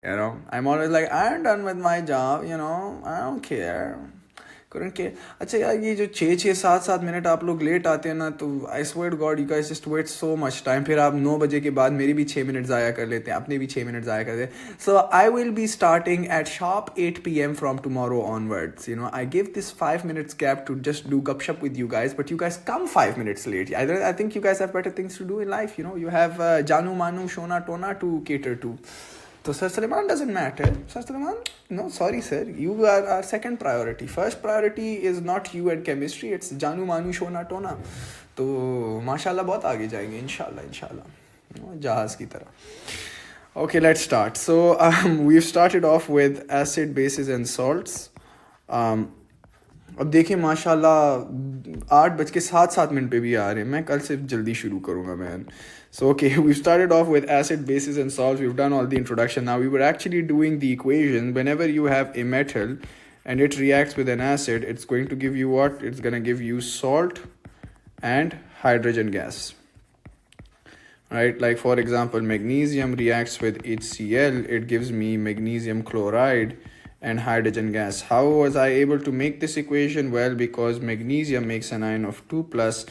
You know, I'm always like, I'm done with my job, you know, I don't care. Couldn't care. अच्छा यार ये जो 6-6 7-7 minute आप लोग लेट आते हैं ना, तो I swear God you guys just wait so much time, फिर आप 9 बजे के बाद मेरी भी 6 मिनट ज़ाया कर लेते हैं, अपने भी 6 मिनट ज़ाया कर देते हैं. So I will be starting at sharp 8 p.m. from tomorrow onwards. You know, I give this 5 minutes gap to just do gupshup with you guys, but you guys come 5 minutes late. I think you guys have better things to do in life. You know, you have Janu Manu Shona Tona to cater to. So Sir Suleiman doesn't matter. Sir Suleiman, no, sorry sir. You are our second priority. First priority is not you and chemistry. It's Janu Manu Shona Tona. तो माशाल्लाह बहुत आगे जाएंगे इंशाल्लाह इंशाल्लाह जहाज की तरह. Okay, let's start. So we've started off with acid, bases and salts. अब देखिए माशाल्लाह 8:07 पे भी आ रहे हैं. मैं कल से जल्दी शुरू करूँगा man. So okay, we've started off with acid, bases and salts. We've done all the introduction. Now we were actually doing the equation. Whenever you have a metal and it reacts with an acid, it's going to give you what? It's going to give you salt and hydrogen gas. Right, like for example, magnesium reacts with HCl, it gives me magnesium chloride and hydrogen gas. How was I able to make this equation? Well, because magnesium makes an ion of 2 plus,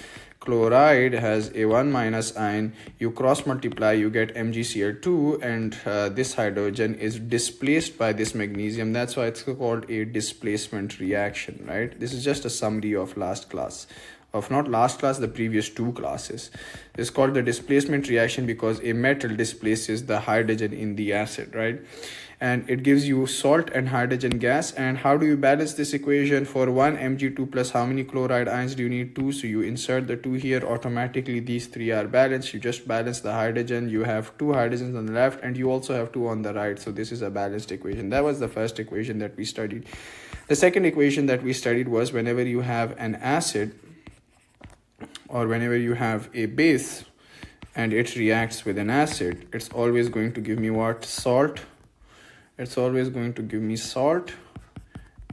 chloride has a 1 minus ion, you cross multiply, you get MgCl2, and this hydrogen is displaced by this magnesium. That's why it's called a displacement reaction, right? This is just a summary of last class. Of not last class, the previous 2 classes. It's called the displacement reaction because a metal displaces the hydrogen in the acid, right? And it gives you salt and hydrogen gas. And how do you balance this equation? For 1 Mg2 plus, how many chloride ions do you need? 2. So you insert the 2 here, automatically these 3 are balanced. You just balance the hydrogen, you have 2 hydrogens on the left and you also have 2 on the right. So this is a balanced equation. That was the first equation that we studied. The second equation that we studied was whenever you have an acid or whenever you have a base and it reacts with an acid, it's always going to give me what? Salt. It's always going to give me salt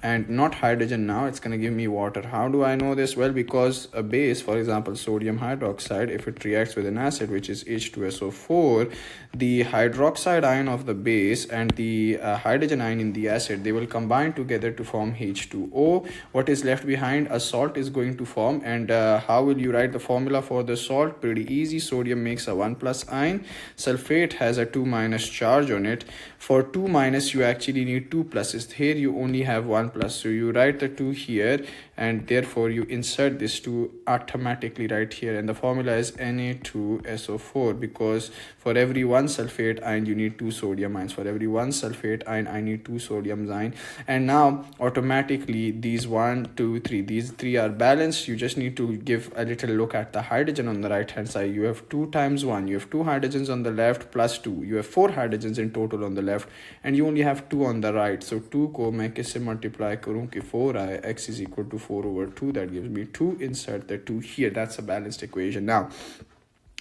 and not hydrogen. Now it's going to give me water. How do I know this? Well, because a base, for example sodium hydroxide, if it reacts with an acid which is H2SO4, the hydroxide ion of the base and the hydrogen ion in the acid, they will combine together to form H2O. What is left behind? A salt is going to form. And how will you write the formula for the salt? Pretty easy. Sodium makes a 1 plus ion, sulfate has a 2 minus charge on it. For 2 minus you actually need 2 pluses. Here you only have 1 plus, so you write the 2 here and therefore you insert this 2 automatically right here, and the formula is Na2SO4 because for every 1 sulfate ion you need 2 sodium ions. For every 1 sulfate ion I need 2 sodium ions. And now automatically these 1 2 3, these 3 are balanced. You just need to give a little look at the hydrogen on the right hand side. You have 2 times 1, you have 2 hydrogens on the left plus 2, you have 4 hydrogens in total on the left and you only have 2 on the right. So 2 को मैं किससे multiply करूँ कि 4 आए, x is equal to 4 over 2, that gives me 2. Insert the 2 here. That's a balanced equation. Now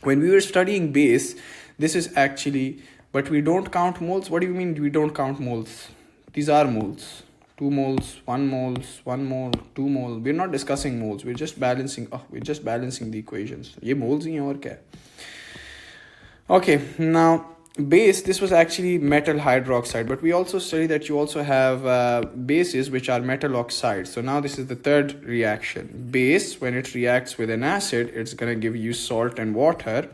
when we were studying base, this is actually, but we don't count moles. What do you mean we don't count moles? These are moles. 2 moles, 1 moles, 1 mole, 2 mole. We're not discussing moles. We're just balancing. We're just balancing the equations. ये moles ही हैं और क्या? Okay, now base, this was actually metal hydroxide, but we also study that you also have bases which are metal oxides. So now this is the third reaction. Base, when it reacts with an acid, it's going to give you salt and water.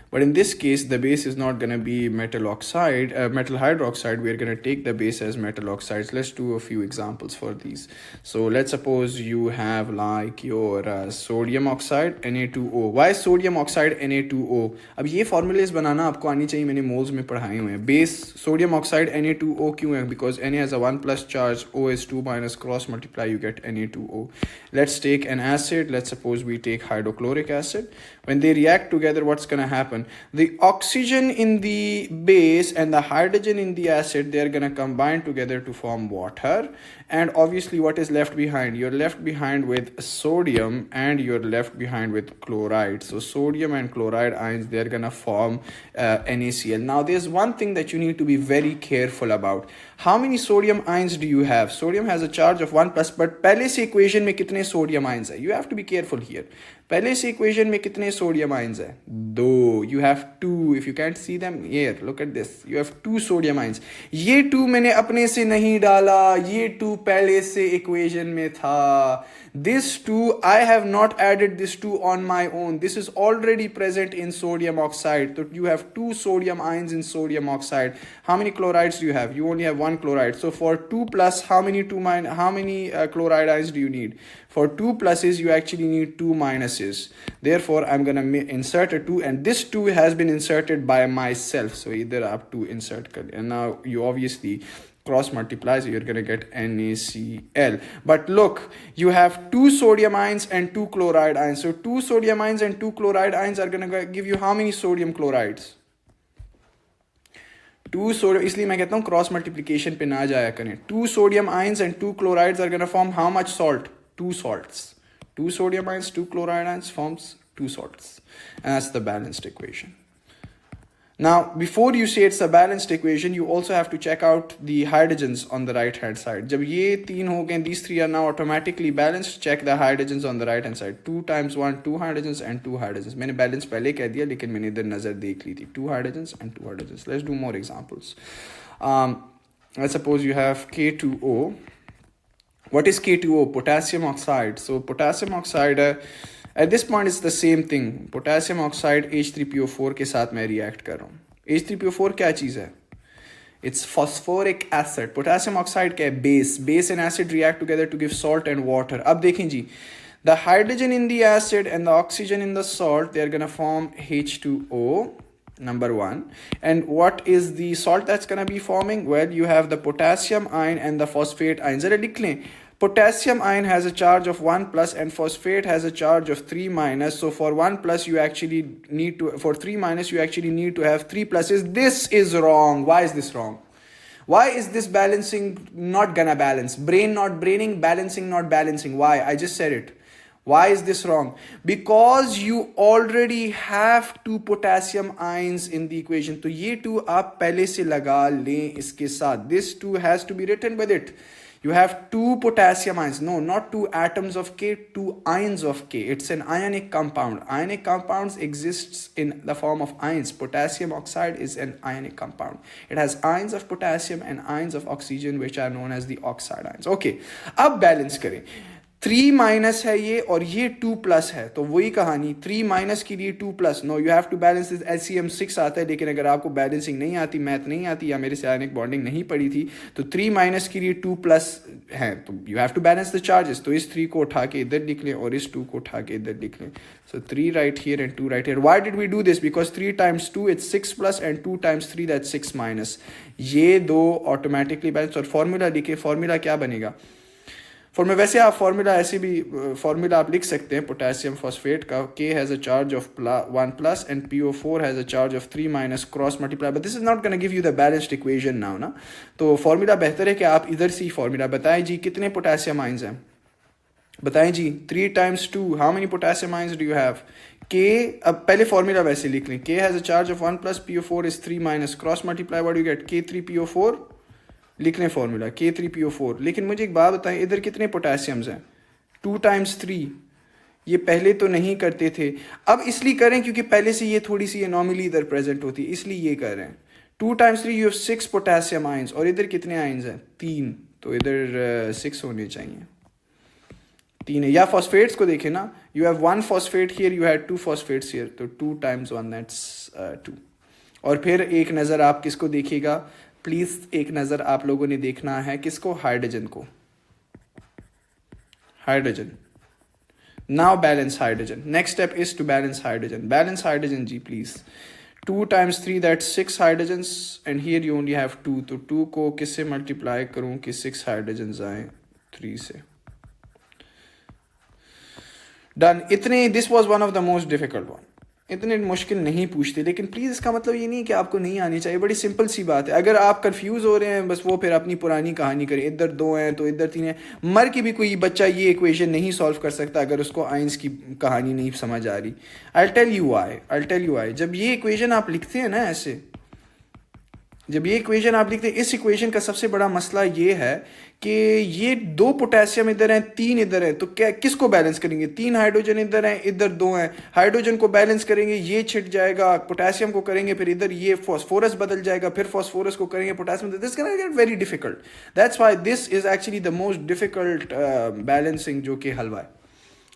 But in this case, the base is not going to be metal oxide, metal hydroxide. We're going to take the base as metal oxides. Let's do a few examples for these. So let's suppose you have like your sodium oxide Na2O. Why sodium oxide Na2O? अब ये formulas बनाना आपको आनी चाहिए, मैंने moles में पढ़ाए हुए हैं. Base sodium oxide Na2O क्यों है? Because Na has a 1 plus charge, O is 2 minus, cross multiply, you get Na2O. Let's take an acid. Let's suppose we take hydrochloric acid. When they react together, what's going to happen? The oxygen in the base and the hydrogen in the acid, they're going to combine together to form water. And obviously what is left behind? You're left behind with sodium and you're left behind with chloride. So sodium and chloride ions, they're going to form NaCl. Now there's one thing that you need to be very careful about. How many sodium ions do you have? Sodium has a charge of 1 plus, but पहले से equation में कितने sodium ions है? You have to be careful here. पहले से equation में कितने sodium ions है? 2. You have two. If you can't see them, here, look at this. You have two sodium ions. ये two मैंने अपने से नहीं डाला, ये two पहले से equation में था. This two, I have not added this two on my own. This is already present in sodium oxide. So you have two sodium ions in sodium oxide. How many chlorides do you have? You only have one chloride. So for 2 plus, how many chloride ions do you need? For 2 pluses, you actually need 2 minuses. Therefore, I'm going to insert a 2, and this 2 has been inserted by myself. So either I have to insert, and now you obviously cross multiply, so you're going to get NaCl. But look, you have 2 sodium ions and 2 chloride ions. So 2 sodium ions and 2 chloride ions are going to give you how many sodium chlorides? 2 sodium, इसलिए मैं कहता हूँ cross multiplication पे ना जाया करें. 2 sodium ions and 2 chlorides are going to form how much salt? 2 salts. 2 sodium ions, 2 chloride ions forms 2 salts. And that's the balanced equation. Now, before you say it's a balanced equation, you also have to check out the hydrogens on the right hand side. जब ये तीन हो गए, these three are now automatically balanced. Check the hydrogens on the right hand side. 2 times 1, 2 hydrogens and 2 hydrogens. मैंने balance पहले कह दिया, लेकिन मैंने इधर नजर देख ली थी. 2 hydrogens and 2 hydrogens. Let's do more examples. Let's suppose you have K2O. What is K2O? Potassium oxide. So potassium oxide, at this point it's the same thing. Potassium oxide H3PO4 के साथ मैं react कर रहा हूँ. H3PO4 क्या चीज़ है? It's phosphoric acid. Potassium oxide क्या है? Base. Base and acid react together to give salt and water. अब देखें जी, the hydrogen in the acid and the oxygen in the salt, they are gonna form H2O. Number 1. And what is the salt that's going to be forming? Well, you have the potassium ion and the phosphate ion. जरा लिख लें. Potassium ion has a charge of 1 plus and phosphate has a charge of 3 minus. So for 1 plus you actually need to, for 3 minus you actually need to have 3 pluses. This is wrong. Why is this wrong? Why is this balancing not gonna balance? Brain not braining, balancing not balancing. Why? I just said it. Why is this wrong? Because you already have 2 potassium ions in the equation. तो ये 2 आप पहले से लगा लें इसके साथ. This 2 has to be written with it. You have 2 potassium ions. No, not 2 atoms of K, 2 ions of K. It's an ionic compound. Ionic compounds exists in the form of ions. Potassium oxide is an ionic compound. It has ions of potassium and ions of oxygen, which are known as the oxide ions. Okay, अब balance करें. 3 minus है ये और ये 2 plus है, तो वही कहानी. 3 माइनस के लिए 2 plus. No, you have to balance this. LCM 6 आता है, लेकिन अगर आपको बैलेंसिंग नहीं आती, मैथ नहीं आती, या मेरे से आयनिक बॉन्डिंग नहीं पड़ी थी, तो 3 माइनस के लिए 2 प्लस है, तो you have to balance the charges. तो इस 3 को उठा के इधर लिख लें और इस 2 को उठा के इधर लिख लें. So 3 right here and 2 right here. Why did we do this? Because 3 times 2 it's 6 plus and 2 times 3 that's 6 minus. ये दो ऑटोमेटिकली बैलेंस. और फॉर्मूला लिखे. फॉर्मूला क्या बनेगा? वैसे आप फॉर्मूला ऐसे भी फॉर्मूला आप लिख सकते हैं पोटेशियम फॉस्फेट का. K has a charge of 1 plus and PO4 has a charge of 3 minus cross multiply. But this is not going to give you the balanced equation now ना. तो formula बेहतर है कि आप इधर से ही फॉर्मूला बताएं जी. कितने पोटेशियम आइंस हैं बताएं जी. 3 times 2, how many potassium ions do you have? K, अब पहले फॉर्मूला वैसे लिख लें. K has a charge of 1 plus PO4 is 3 minus cross multiply. What do you get? K3PO4. लिख लें फॉर्मूला K3PO4. लेकिन मुझे एक बात बताएं, इधर कितने पोटेशियम्स हैं? 2 times 3. ये पहले तो नहीं करते थे, अब इसलिए करें क्योंकि पहले से ये थोड़ी सी एनॉमली इधर प्रेजेंट होती है, इसलिए ये कर रहे हैं. 2 times 3 you have 6 potassium ions. और इधर कितने आयंस हैं? 3. तो इधर 6 होने चाहिए. 3 है. या फॉस्फेट्स को देखें ना, you have 1 phosphate here, you had 2 phosphates here, तो 2 times 1 दैट्स 2. और फिर एक नज़र आप किसको देखिएगा प्लीज, एक नज़र आप लोगों ने देखना है किसको? हाइड्रोजन को. Hydrogen. Now balance hydrogen. Next step is to balance hydrogen. Balance hydrogen जी please. 2 times 3 that's 6 hydrogens and here you only have 2. तो 2 को किससे मल्टीप्लाई करूं कि 6 हाइड्रोजन्स आए? 3 से. डन. इतने, this was one of the most difficult one. इतने मुश्किल नहीं पूछते, लेकिन प्लीज़ इसका मतलब ये नहीं कि आपको नहीं आनी चाहिए. बड़ी सिंपल सी बात है. अगर आप कंफ्यूज हो रहे हैं बस, वो फिर अपनी पुरानी कहानी करें. इधर 2 हैं तो इधर 3 हैं. मर के भी कोई बच्चा ये इक्वेशन नहीं सॉल्व कर सकता अगर उसको आइंस की कहानी नहीं समझ आ रही. I tell you why. जब ये इक्वेशन आप लिखते हैं ना ऐसे, जब ये इक्वेशन आप लिखते हैं, इस इक्वेशन का सबसे बड़ा मसला ये है कि ये 2 पोटेशियम इधर हैं, 3 इधर हैं, तो क्या किसको बैलेंस करेंगे? 3 हाइड्रोजन इधर हैं, इधर 2 हैं, हाइड्रोजन को बैलेंस करेंगे, ये छिट जाएगा, पोटेशियम को करेंगे, फिर इधर ये फॉस्फोरस बदल जाएगा, फिर फॉस्फोरस को करेंगे potassium, this can get very difficult. That's why this is actually the most difficult balancing जो कि हलवा है.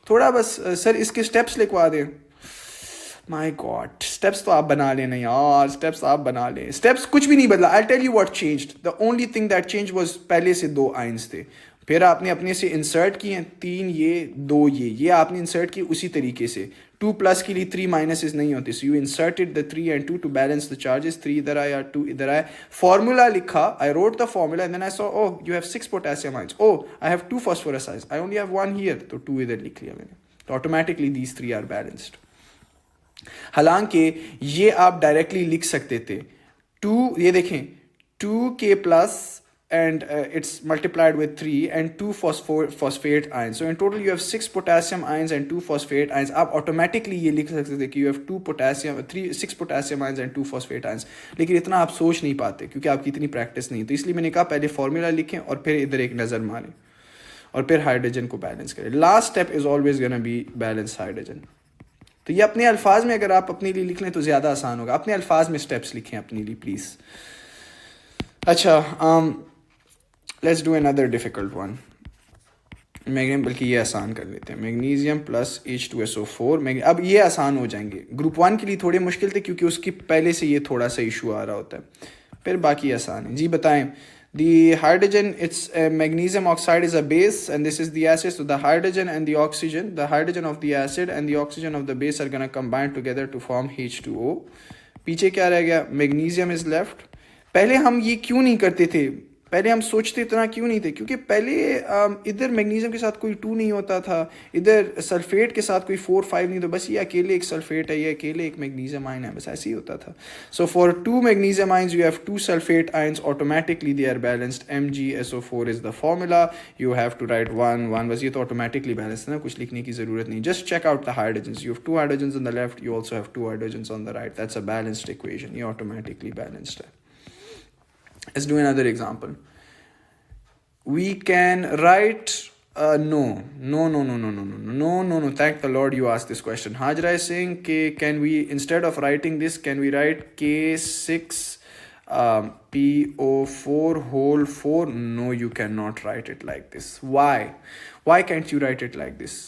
थोड़ा बस सर इसके स्टेप्स लिखवा दें. माई गॉड, स्टेप्स तो आप बना लेना यार, स्टेप्स आप बना लें. स्टेप्स कुछ भी नहीं बदला. I tell you what changed. The only thing that change was पहले से 2 आयंस थे, फिर आपने अपने से इंसर्ट किए 3 ये 2 ये आपने इंसर्ट किए उसी तरीके से. 2 प्लस के लिए 3 माइनसेस नहीं होते, so you inserted the 3 and 2 to balance the charges. 3 इधर आया, 2 इधर आया, फॉर्मूला लिखा, I wrote the formula and then I saw oh you have 6 potassium ions, oh I have 2 phosphorus ions, I only have 1 here, तो 2 इधर लिख लिया मैंने. तो ऑटोमेटिकली दीज 3 आर बैलेंस्ड. हालांकि ये आप डायरेक्टली लिख सकते थे. 2 ये देखें, 2K plus and it's multiplied with 3 and 2 phosphate ions. So in total you have 6 potassium ions and 2 phosphate ions. आप automatically ये लिख सकते थे कि you have 6 potassium ions and 2 phosphate ions. लेकिन इतना आप सोच नहीं पाते क्योंकि आपकी इतनी प्रैक्टिस नहीं. तो इसलिए मैंने कहा पहले फॉर्मूला लिखें और फिर इधर एक नज़र मारें और फिर हाइड्रोजन को बैलेंस करें. Last step is always gonna be balance hydrogen. तो ये अपने अल्फाज में अगर आप अपने लिए लिख लें तो ज़्यादा आसान होगा. अपने अल्फाज में स्टेप्स लिखें अपने लिए प्लीज़. अच्छा, let's do another difficult one. Magnesium, बल्कि ये आसान कर लेते हैं. Magnesium plus H2SO4. अब ये आसान हो जाएंगे. ग्रुप 1 के लिए थोड़े मुश्किल थे क्योंकि उसकी पहले से ये थोड़ा सा इशू आ रहा होता है, फिर बाकी आसान है. जी बताएं. The hydrogen, it's magnesium oxide is a base and this is the acid. So the hydrogen and the hydrogen of the acid and the oxygen of the base are going to combine together to form H2O. पीछे क्या रह गया? Magnesium is left. पहले हम ये क्यों नहीं करते थे? पहले हम सोचते इतना क्यों नहीं थे? क्योंकि पहले इधर मैग्नीशियम के साथ कोई 2 नहीं होता था, इधर सल्फेट के साथ कोई 4 5 नहीं, तो बस ये अकेले एक सल्फेट है, ये अकेले एक मैग्नीशियम आयन है, बस ऐसे ही होता था. So for 2 magnesium ions you have 2 sulphate ions, automatically they are balanced. MgSO4 is the formula. You have to write 1 1, बस ये तो ऑटोमेटिकली बैलेंस है ना, कुछ लिखने की जरूरत नहीं. Just check out the hydrogens. You have 2 hydrogens on the left, you also have 2 hydrogens on the right. That's a balanced equation. ये ऑटोमेटिकली बैलेंस्ड है. Let's do another example. We can write no. Thank the Lord you asked this question. Hajra is saying, can we, instead of writing this, can we write K6 PO4 whole 4? No, you cannot write it like this. Why? Why can't you write it like this?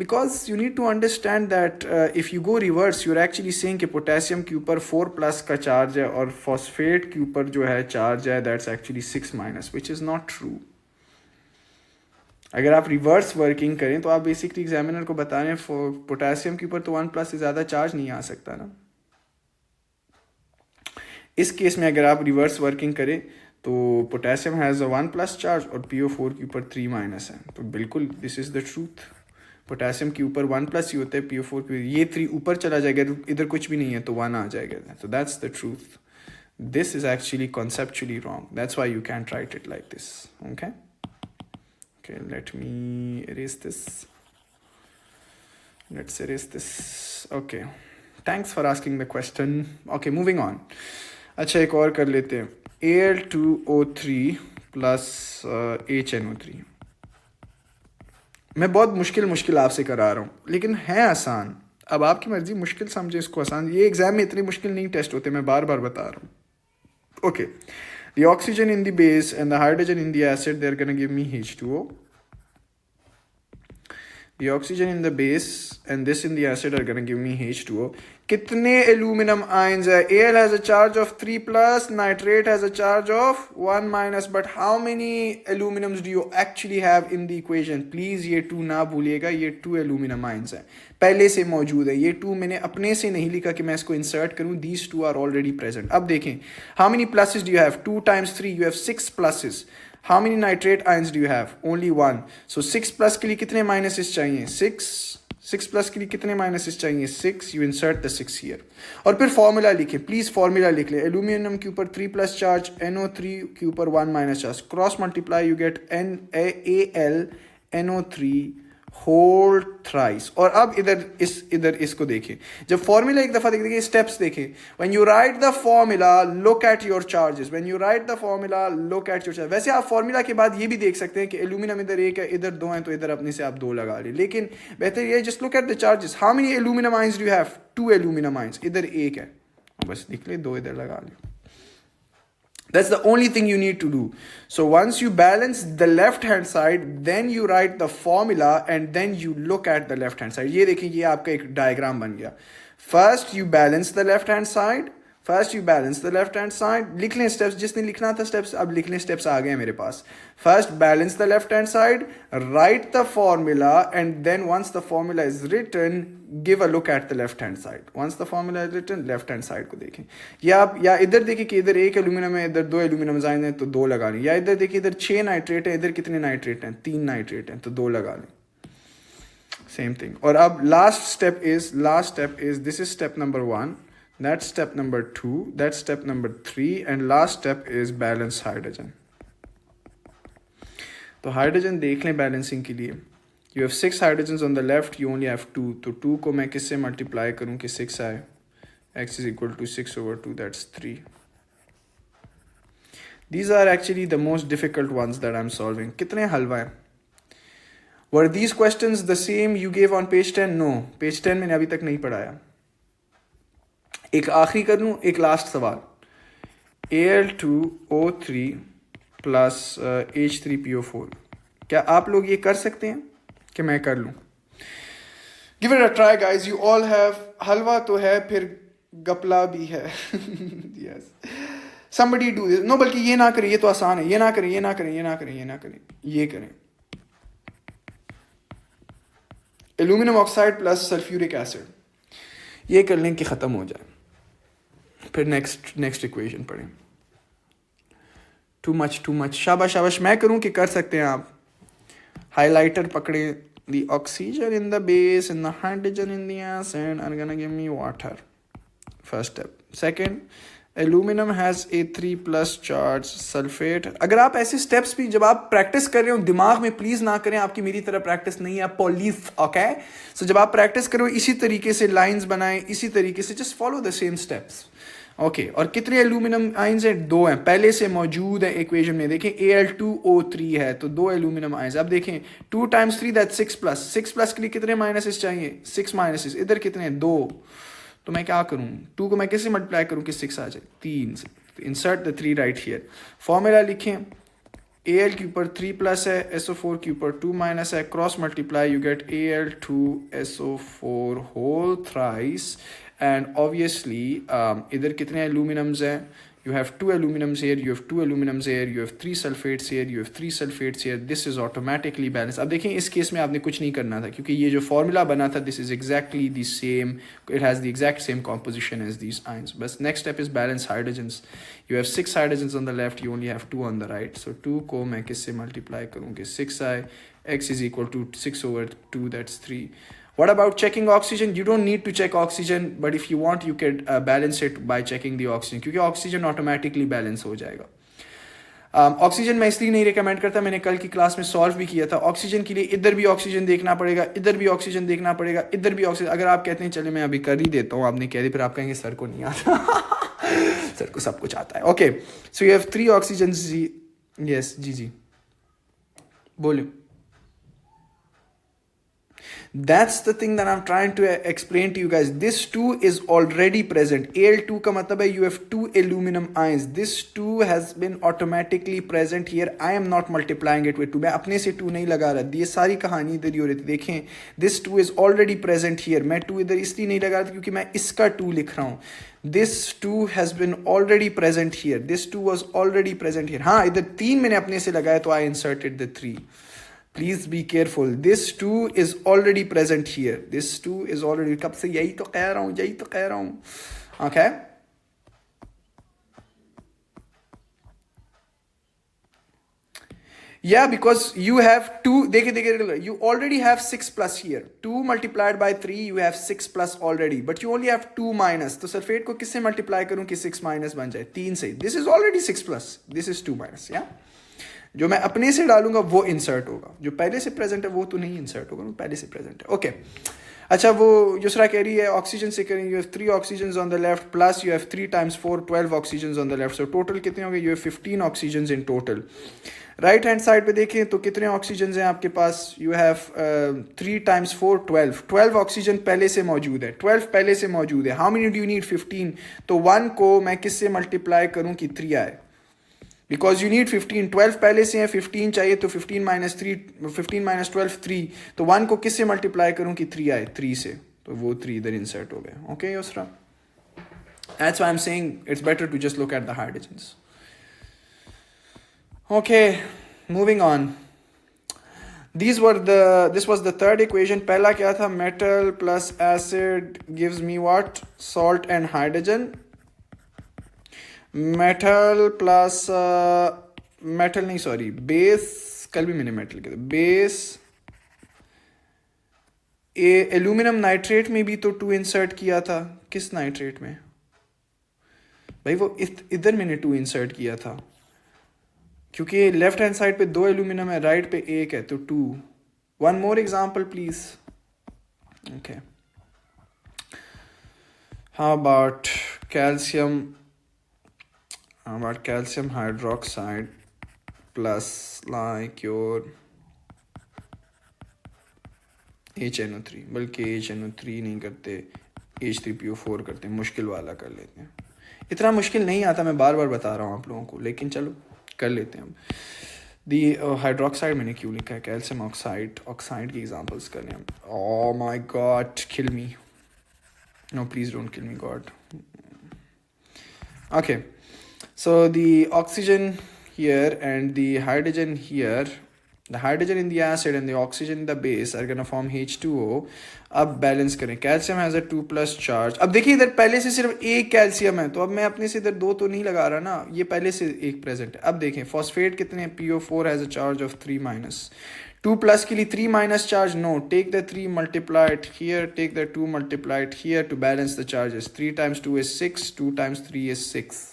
Because you need to understand that if you go reverse, you're actually saying कि potassium के ऊपर 4 plus का charge है और phosphate के ऊपर जो है चार्ज है that's actually 6 minus, which is not true. अगर आप रिवर्स वर्किंग करें तो आप बेसिकली एग्जामिनर को बता रहे हैं पोटेशियम के ऊपर तो 1 प्लस से ज़्यादा चार्ज नहीं आ सकता ना. इस केस में अगर आप रिवर्स वर्किंग करें तो potassium has a 1 plus charge और PO4 के ऊपर 3 माइनस है. तो बिल्कुल this is the truth. Potassium के ऊपर 1 प्लस ही होता है, PO4 पे ये 3 ऊपर चला जाएगा, इधर कुछ भी नहीं है तो 1 आ जाएगा. तो that's the truth. This is actually conceptually wrong. That's why you can't right it like this. Okay, let me erase this. Let's erase this. Okay, thanks for asking the question. Okay, moving on. अच्छा, एक और कर लेते हैं. Al2O3 plus HNO3. मैं बहुत मुश्किल आपसे करा रहा हूँ लेकिन है आसान. अब आपकी मर्जी, मुश्किल समझे इसको आसान. ये एग्जाम में इतने मुश्किल नहीं टेस्ट होते, मैं बार बार बता रहा हूँ. Okay, the oxygen in the base and the hydrogen in the acid, they are gonna give me H2O. The oxygen in the base and this in the acid are going to give me H2O. कितने aluminum ions है? Al has a charge of 3 plus, nitrate has a charge of 1 minus. But how many aluminums do you actually have in the equation? Please ये 2 ना भूलिएगा, ये 2 aluminum ions है, पहले से मौजूद है. ये 2 मैंने अपने से नहीं लिखा कि मैं इसको insert करूँ. These 2 are already present. अब देखें, how many pluses do you have? 2 times 3, you have 6 pluses. How many nitrate ions do you have? Only 1. So 6 plus के लिए कितने minuses चाहिए? 6. 6 plus के लिए कितने minuses चाहिए? 6. You insert the 6 here. और फिर formula लिखें. Please formula लिख लें. Aluminum के ऊपर 3 plus charge, NO3 के ऊपर 1 minus charge. Cross multiply, you get Al NO3 hold thrice. और अब इधर इसको देखें, जब फॉर्मूला एक दफा देखिए, स्टेप्स देखें, when you right the formula look at your charges, when you right the formula look at your charge. वैसे आप फॉर्मूला के बाद ये भी देख सकते हैं कि एल्यूमिनियम इधर एक है, इधर दो हैं, तो इधर अपने से आप दो लगा लें, लेकिन बेहतर ये just look at the charges, how many aluminium ions do you have, 2 aluminium ions, इधर एक है, बस लिख ले, 2 इधर लगा लें। That's the only thing you need to do. So once you balance the left hand side, then you write the formula and then you look at the left hand side. ये देखिए, ये आपका एक डायग्राम बन गया। First you balance the left hand side. लिख लें steps, जिसने लिखना था स्टेप्स, अब लिख लें, स्टेप्स आ गए हैं मेरे पास। First balance the left hand side, write the formula and then once the formula is written give a look at the left hand side. Once the formula is written, left hand side को देखें, या आप या इधर देखिए कि इधर एक एल्यूमिनियम है, इधर 2 एल्यूमिनियम आयन है, तो 2 लगा लें, या इधर देखिए इधर 6 नाइट्रेट है, इधर कितने नाइट्रेट हैं, 3 नाइट्रेट हैं, तो 2 लगा लें, सेम थिंग। और अब last step is this is step number 1, that's step number 2, that's step number 3, and last step is balance hydrogen. तो हाइड्रोजन देख लें बैलेंसिंग के लिए, you have 6 hydrogens on the left, you only have 2, तो 2 को मैं किससे मल्टीप्लाई करूं कि 6 आए, x is equal to 6/2, that's 3. These are actually the most difficult ones that I'm solving. कितने हलवा है? Were these questions the same you gave on page 10? No, page 10 मैंने अभी तक नहीं पढ़ाया। एक आखिरी कर लूँ, एक लास्ट सवाल, Al2O3 प्लस H3PO4, क्या आप लोग ये कर सकते हैं कि मैं कर लूँ? Give it a try guys, you all have, हलवा तो है, फिर गपला भी है। Yes, somebody do this. No, बल्कि ये ना करें, ये तो आसान है, ये ना करें, ये ना करें, ये ना करें, ये ना करें, ये करें, aluminium oxide plus sulphuric acid, ये कर लें कि ख़त्म हो जाए, फिर नेक्स्ट इक्वेशन पढ़ें। टू मच, शाबाश, मैं करूं कि कर सकते हैं आप? हाइलाइटर पकड़ें, the oxygen in the base and the hydrogen in the acid are gonna give me water, first step. Second, aluminium has A3 plus charge, sulphate. अगर आप ऐसे स्टेप्स भी जब आप प्रैक्टिस कर रहे हो, दिमाग में प्लीज ना करें, आपकी मेरी तरह प्रैक्टिस नहीं है, पॉलीफ, ओके? सो जब आप प्रैक्टिस करो, इसी तरीके से लाइंस बनाएं, इसी तरीके से just follow the same steps, okay? और कितने एल्यूमिनियम आयंस हैं? 2 हैं, पहले से मौजूद है इक्वेशन में, देखें Al2O3 है, तो 2 एल्यूमिनियम आयंस। अब देखें 2 × 3 दैट्स 6 प्लस के लिए कितने माइनसेस चाहिए? 6 माइनसेस, इधर कितने? 2, तो मैं क्या करूं, 2 को मैं कैसे मल्टीप्लाई करूं कि 6 आ जाए? 3 से, insert the 3 right here, formula लिखें, Al के ऊपर 3 प्लस है, SO4 के ऊपर 2 माइनस है, cross multiply, you get Al2SO4 whole thrice, and obviously इधर कितने एल्यूमिनियम्स हैं? You have 2 aluminums here, you have 2 aluminums here, you have 3 sulfates here, you have 3 sulfates here. This is automatically balanced. अब देखें इस case में आपने कुछ नहीं करना था, क्योंकि ये जो फॉर्मूला बना था, this is exactly the same, it has the exact same composition as these ions. बस next step is balance hydrogens. You have 6 hydrogens on the left, you only have 2 on the right. So 2 को मैं किससे multiply करूँगी? 6 आए, x is equal to 6/2, that's 3. What about checking oxygen? You don't need to check oxygen, but if you want, you can balance it by checking the oxygen, क्योंकि oxygen automatically balance हो जाएगा। Oxygen मैं इसलिए नहीं recommend करता, मैंने कल की क्लास में सॉल्व भी किया था। ऑक्सीजन के लिए इधर भी ऑक्सीजन देखना पड़ेगा, इधर भी ऑक्सीजन देखना पड़ेगा, इधर भी ऑक्सीजन। अगर आप कहते हैं चले मैं अभी कर ही देता हूँ, आपने कह दी, फिर आप कहेंगे सर को नहीं आता। सर को सब कुछ आता है, okay? So you have 3 oxygen. Yes जी बोलो। That's the thing that I'm trying to explain to you guys. This 2 is already present. Al2 का मतलब है you have 2 aluminum ions. This 2 has been automatically present here. I am not multiplying it with 2. मैं अपने से 2 नहीं लगा रहा, ये सारी कहानी इधर ही हो रही थी। देखें, this 2 is already present here. मैं 2 इधर इसलिए नहीं लगा रहा क्योंकि मैं इसका 2 लिख रहा हूँ। This 2 has been already present here. This 2 was already present here. हाँ, इधर 3 मैंने अपने से लगाया, तो I inserted the 3. Please be careful. This 2 is already present here. This 2 is already, कब से यही तो कह रहा हूँ, okay? Yeah, because you have 2, देखिए, you already have 6 plus here. 2 multiplied by 3, you have 6 plus already. But you only have 2 minus. तो sulphate को किससे मल्टीप्लाई करूँ कि 6 माइनस बन जाए? 3 से. This is already 6 plus. This is 2 minus, yeah? जो मैं अपने से डालूंगा वो इंसर्ट होगा, जो पहले से प्रेजेंट है वो तो नहीं इंसर्ट होगा, वो पहले से प्रेजेंट है। ओके अच्छा, वो युसरा कह रही है ऑक्सीजन से करेंगे, you have 3 oxygen on the left plus you have 3 times 4 12 oxygen on the left, so total कितने होंगे, you have 15 oxygen in total. Right hand side पे देखें तो कितने ऑक्सीजन हैं आपके पास, यू हैव 3 times 4 12 ऑक्सीजन पहले से मौजूद है, 12 पहले से मौजूद है। How many do you need, 15। तो 1 को मैं किससे मल्टीप्लाई करूं कि 3 आए, बिकॉज यू नीड 15, 12 पहले से है, 15 चाहिए, तो 15 minus 3, 15 minus 12 3, तो 1 को किससे मल्टीप्लाई करूं कि 3 आए, 3 से, तो वो 3 इधर इंसर्ट हो गए। Okay Yusra, that's why I am saying it's better to just look at the hydrogens. Okay moving on, this was the third equation। पहला क्या था, metal plus acid gives me what, salt and hydrogen। metal plus metal नहीं sorry base, कल भी मैंने metal किया, base aluminium nitrate में भी तो 2 इंसर्ट किया था, किस नाइट्रेट में भाई, वो इधर मैंने 2 इंसर्ट किया था, क्योंकि लेफ्ट हैंड साइड पे 2 एल्यूमिनियम है, राइट पे 1 है, तो 2। One more example please. Okay, how about calcium hydroxide plus like your HNO3, बल्कि HNO3 नहीं करते, H3PO4 करते हैं, मुश्किल वाला कर लेते हैं। इतना मुश्किल नहीं आता, मैं बार बार बता रहा हूँ आप लोगों को, लेकिन चलो कर लेते हैं हम। दी हाइड्रोक्साइड मैंने क्यों लिखा है, कैल्शियम ऑक्साइड की एग्जांपल्स करें हम। Oh my God, kill me, no please don't kill me God. Okay, so the oxygen here and the hydrogen here, the hydrogen in the acid and the oxygen in the base are going to form H2O। अब balance करें, calcium has a 2+ charge. अब देखिए इधर पहले से सिर्फ एक calcium है, तो अब मैं अपने से इधर 2 तो नहीं लगा रहा ना, ये पहले से एक प्रेजेंट है। अब देखें फॉस्फेट कितने हैं, PO4 has a charge of 3-। 2+ के लिए 3- charge, no, take the 3 multiplied here, take the 2 multiplied here to balance the charges। 3 times 2 is 6, 2 times 3 is 6।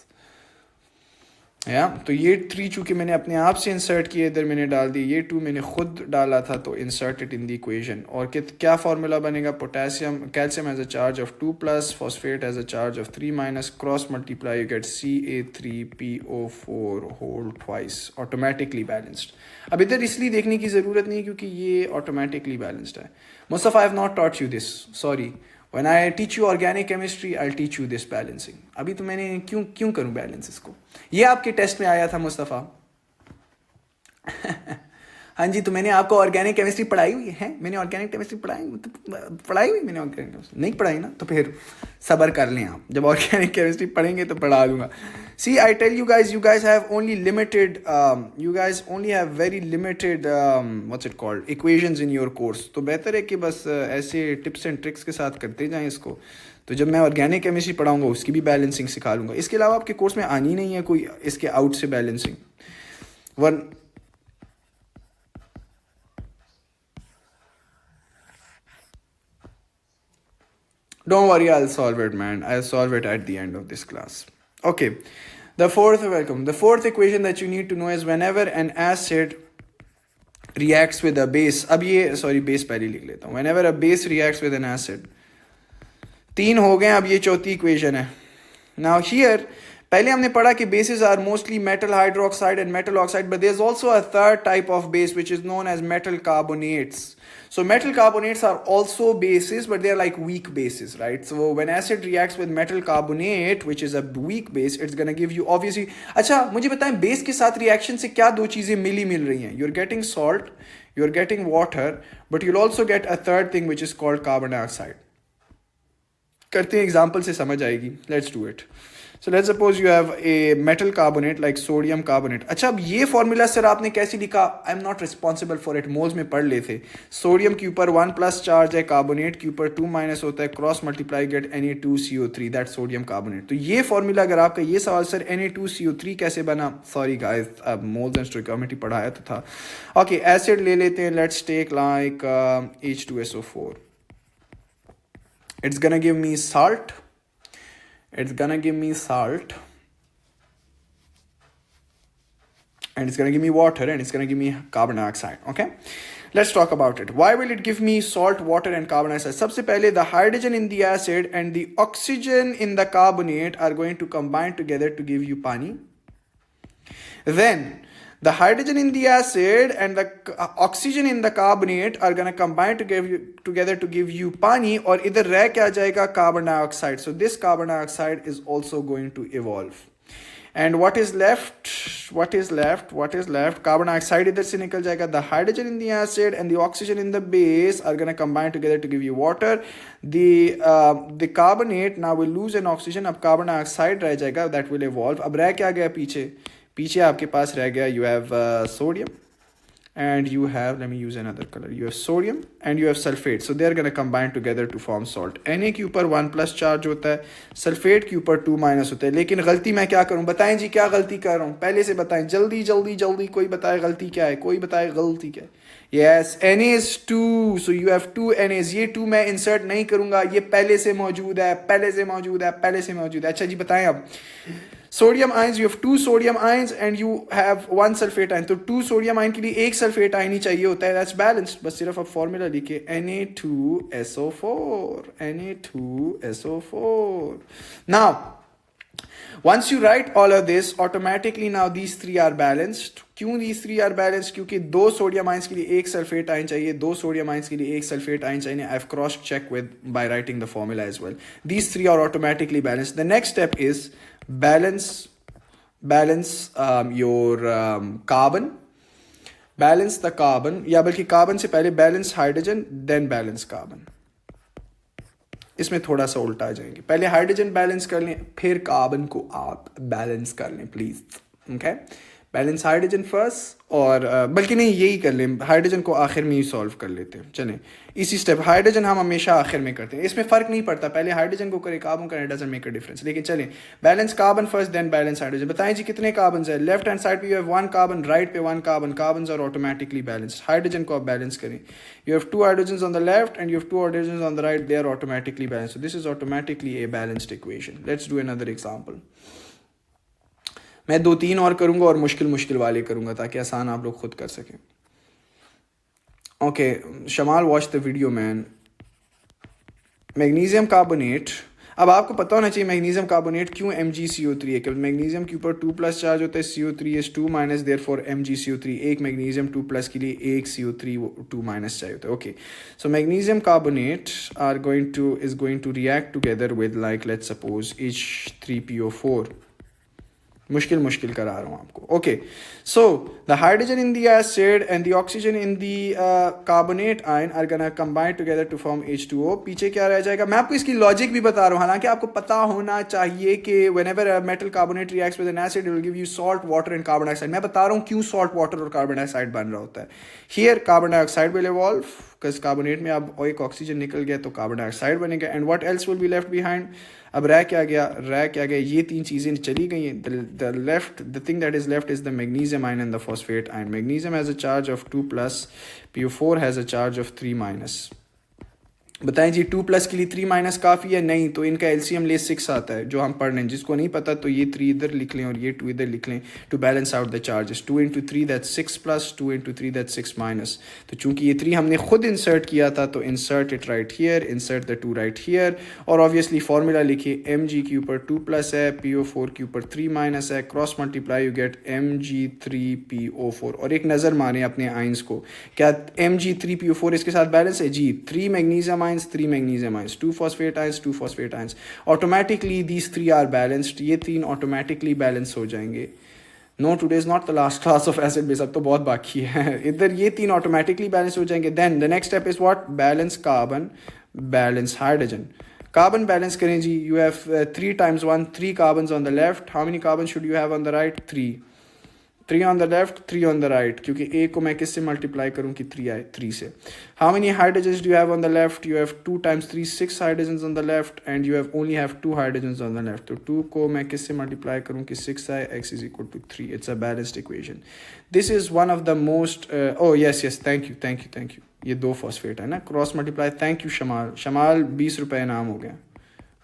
या तो ये 3 चूंकि मैंने अपने आप से इंसर्ट किए, इधर मैंने डाल दी, ये 2 मैंने खुद डाला था, तो insert it in the equation. और क्या फार्मूला बनेगा, calcium has a charge of 2+, phosphate has a charge of 3-, cross multiply you get Ca3PO4 whole twice, automatically balanced. अब इधर इसलिए देखने की ज़रूरत नहीं है क्योंकि ये ऑटोमेटिकली बैलेंस्ड है। Mustafa, I have not taught you this, sorry. When I teach you organic chemistry, I'll teach you this balancing। अभी तो मैंने क्यों करूं बैलेंस इसको, ये आपके टेस्ट में आया था मुस्तफ़ा। हाँ जी, तो मैंने आपको ऑर्गेनिक केमिस्ट्री पढ़ाई हुई है, मैंने ऑर्गेनिक केमिस्ट्री पढ़ाई हुई, मैंने ऑर्गेनिक केमिस्ट्री नहीं पढ़ाई ना, तो फिर सब्र कर लें आप, जब ऑर्गेनिक केमिस्ट्री पढ़ेंगे तो पढ़ा दूंगा। See I tell you guys have only limited you guys only have very limited what's it called equations in your course। तो बेहतर है कि बस ऐसे टिप्स एंड ट्रिक्स के साथ करते जाएं इसको, तो जब मैं ऑर्गेनिक केमिस्ट्री पढ़ाऊंगा उसकी भी बैलेंसिंग सिखा दूंगा। इसके अलावा आपके कोर्स में आनी नहीं है कोई इसके आउट से balancing. One Don't worry, I'll solve it, man. I'll solve it at the end of this class. Okay. The fourth equation that you need to know is whenever an acid reacts with a base, अब ये base पहले लिख लेता हूँ। Whenever a base reacts with an acid, 3 हो गए, अब ये चौथी इक्वेशन है। Now here, पहले हमने पढ़ा कि bases are mostly metal hydroxide and metal oxide, but there's also a third type of base which is known as metal carbonates। So metal carbonates are also bases, but they're like weak bases, right? So when acid reacts with metal carbonate, which is a weak base, it's gonna give you obviously। अच्छा मुझे बताएं, base के साथ reaction से क्या 2 चीजें मिल रही हैं? You're getting salt, you're getting water, but you'll also get a third thing which is called carbon dioxide। करते हैं, एग्जाम्पल से समझ आएगी। Let's do it. So let's suppose you have a metal carbonate like sodium carbonate. अच्छा, अब ये formula sir आपने कैसे लिखा? I am not responsible for it, moles में पढ़ लेते। सोडियम के ऊपर 1+ चार्ज है, कार्बोनेट के ऊपर 2- होता है, cross multiply get Na2CO3, that sodium carbonate. तो ये फॉर्मूला अगर आपका ये सवाल सर Na2CO3 कैसे बना, सॉरी गाइस, अब मोल्स एंड स्टोइकियोमेट्री पढ़ाया तो था। ओके, एसिड ले लेते हैं, let's take like H2SO4। It's gonna give me salt, and it's going to give me water, and it's going to give me carbon dioxide. Okay, let's talk about it. Why will it give me salt, water and carbon dioxide? सबसे पहले, the hydrogen in the acid and the oxygen in the carbonate are going to combine together to give you pani. Then the hydrogen in the acid and the oxygen in the carbonate are going to combine together to give you pani, और इधर रह क्या जाएगा? Carbon dioxide. So this carbon dioxide is also going to evolve. And what is left? Carbon dioxide idhar se nikal jayega. The hydrogen in the acid and the oxygen in the base are going to combine together to give you water. The carbonate now will lose an oxygen. Ab carbon dioxide reh jayega, that will evolve. Ab reh kya gaya पीछे आपके पास रह गया, you have sodium and you have, let me use another color, you have sodium and you have sulfate. So they are going to combine together to form salt. Na के ऊपर 1+ charge होता है, sulphate के ऊपर 2- होता है. लेकिन गलती मैं क्या करूं? बताएं जी, क्या गलती कर रहा हूं? पहले से बताएं, जल्दी जल्दी जल्दी. कोई बताए गलती क्या है? कोई बताए गलती क्या है? Yes, Na is 2, so you have 2 NAs. ये 2 मैं इंसर्ट नहीं करूंगा, ये पहले से मौजूद है. अच्छा जी, बताएं अब. Sodium ions, you have 2 sodium ions and you have 1 sulfate ion. तो 2 sodium ion के लिए 1 sulfate ion ही चाहिए होता है. That's balanced. बस सिर्फ अब फॉर्मूला लिखे, Na2SO4. Now, once you write all of this, automatically now these 3 are balanced. क्यों these 3 are balanced? क्योंकि 2 sodium ions के लिए 1 sulfate ion चाहिए, 2 sodium ions के लिए 1 sulfate ion चाहिए. I've cross-checked by writing the formula as well. These 3 are automatically balanced. The next step is balance your carbon. Balance the carbon, या बल्कि carbon से पहले balance hydrogen, then balance carbon. इसमें थोड़ा सा उल्टा आ जाएंगे. पहले हाइड्रोजन बैलेंस कर लें, फिर कार्बन को आप बैलेंस कर लें please. Okay, balance hydrogen first, और बल्कि नहीं, यही कर लें, हाइड्रोजन को आखिर में ही सॉल्व कर लेते हैं. चलें, इसी स्टेप. हाइड्रोजन हम हमेशा आखिर में करते हैं, इसमें फ़र्क नहीं पड़ता, पहले हाइड्रोजन को करें, कार्बन करें, डजंट मेक अ डिफरेंस. लेकिन चलें, balance carbon first, then balance hydrogen. बताएं जी कितने कार्बन है? लेफ्ट हैंड साइड पे यू हैव 1 कार्बन, राइट पे 1 carbon. Carbon are automatically balanced. Hydrogen को आप बैलेंस करें. You have 2 hydrogens on the left and you have 2 hydrogens on the right. They are automatically balanced. So this is automatically a balanced equation. Let's do another example. मैं 2-3 और करूंगा और मुश्किल वाले करूंगा ताकि आसान आप लोग खुद कर सकें. Okay, Shamal, watch the video, man. Magnesium carbonate. अब आपको पता होना चाहिए मैग्नीशियम कार्बोनेट क्यों MgCO3 है. क्योंकि मैग्नीशियम के ऊपर 2+ चार्ज होता है, CO3 is 2-, therefore MgCO3. एक मैग्नीशियम 2+ के लिए एक CO3 2- चाहिए होता है. Okay, so magnesium carbonate is going to react together with, like, let's suppose H3PO4. मुश्किल करा रहा हूँ आपको. Okay, so the hydrogen in the acid and the oxygen in the carbonate ion are gonna combine together to form H2O. पीछे क्या रह जाएगा? मैं आपको इसकी लॉजिक भी बता रहा हूँ, हालांकि आपको पता होना चाहिए कि whenever a metal carbonate reacts with N acid it will give you salt, water and carbon dioxide. मैं बता रहा हूँ क्यों सॉल्ट, वाटर और कार्बन डाइऑक्साइड बन रहा होता है. Here carbon dioxide will evolve, because carbonate में अब एक ऑक्सीजन निकल गया तो कार्बन डाइऑक्साइड बनेगा. And what else will be left behind? अब रह क्या गया? ये 3 चीज़ें चली गई हैं. The thing that is left is the magnesium ion and the phosphate ion. Magnesium has a charge of 2+, PO4 has a charge of 3-. बताएं जी, 2+ के लिए 3- काफ़ी है? नहीं, तो इनका LCM ले 6 आता है, जो हम पढ़ रहे हैं. जिसको नहीं पता तो ये 3 इधर लिख लें और ये 2 इधर लिख लें to balance out the charges. 2 × 3 that's 6+, 2 × 3 that's 6-. तो चूंकि ये 3 हमने खुद इंसर्ट किया था, तो insert it right here, insert the 2 right here, और ऑब्वियसली फार्मूला लिखिए. Mg के ऊपर 2+ है, PO4 के ऊपर 3- है, cross multiply you gate Mg3PO4. और एक नज़र मारें अपने आइंस को, क्या Mg3PO4 इसके साथ बैलेंस है? जी, 3 magnesium ions, 3 magnesium ions, 2 phosphate ions, 2 phosphate ions. Automatically these 3 are balanced. ये 3 automatically balance हो जाएंगे. No, today is not the last class of acid base. अब तो बहुत बाकी है. इधर ये 3 automatically balance हो जाएंगे. Then the next step is what? Balance carbon, balance hydrogen. Carbon balance करें जी. You have 3 × 1, 3 carbons on the left. How many carbons should you have on the right? 3. 3 on the left, 3 on the right. क्योंकि A को मैं किससे multiply करूँ कि 3 से. How many hydrogens do you have on the left? You have 2 × 3, 6 hydrogens on the left, and you only have 2 hydrogens on the left. तो 2 को मैं किससे मल्टीप्लाई करूँ कि 6 आए, x is equal to 3. It's a balanced equation. This is one of the most oh yes, thank you. ये 2 phosphate है ना, cross multiply. Thank you Shamal. 20 रुपये इनाम हो गया.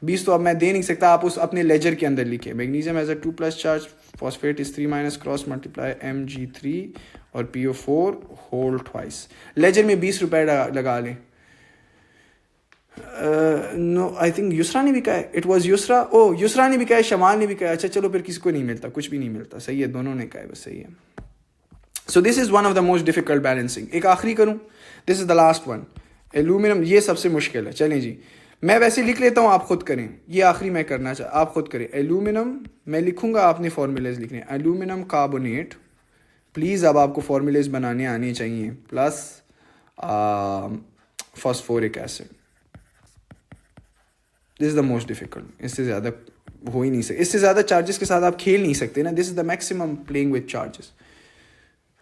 20 तो अब मैं दे नहीं सकता, आप उस अपने लेजर के अंदर लिखे magnesium as a 2+ charge, phosphate is 3- cross multiply Mg3 और PO4 होल ट्वाइस। लेजर में 20 रुपए लगा लें। नो आई थिंक युसरा ने भी कहा है, इट वॉज युसरा, ओ युसरा ने भी कहा है, शमाल ने भी कहा है। अच्छा चलो फिर किसी को नहीं मिलता, कुछ भी नहीं मिलता, सही है, दोनों ने कहा है, बस सही है। सो this is one of the most difficult balancing. एक आखिरी करूं, this is the last one, aluminium, ये सबसे मुश्किल है। चलें जी, मैं वैसे लिख लेता हूँ, आप खुद करें, ये आखिरी मैं करना चाह, आप खुद करें। एल्यूमिनियम मैं लिखूंगा, आपने फॉर्मूलेज लिखने, एल्यूमिनियम कार्बोनेट, प्लीज़ अब आपको फॉर्मूलेज बनाने आने चाहिए, plus phosphoric acid. This is the most difficult, इससे ज़्यादा हो ही नहीं सकता, इससे ज़्यादा चार्जेस के साथ आप खेल नहीं सकते ना, this is the maximum playing with charges.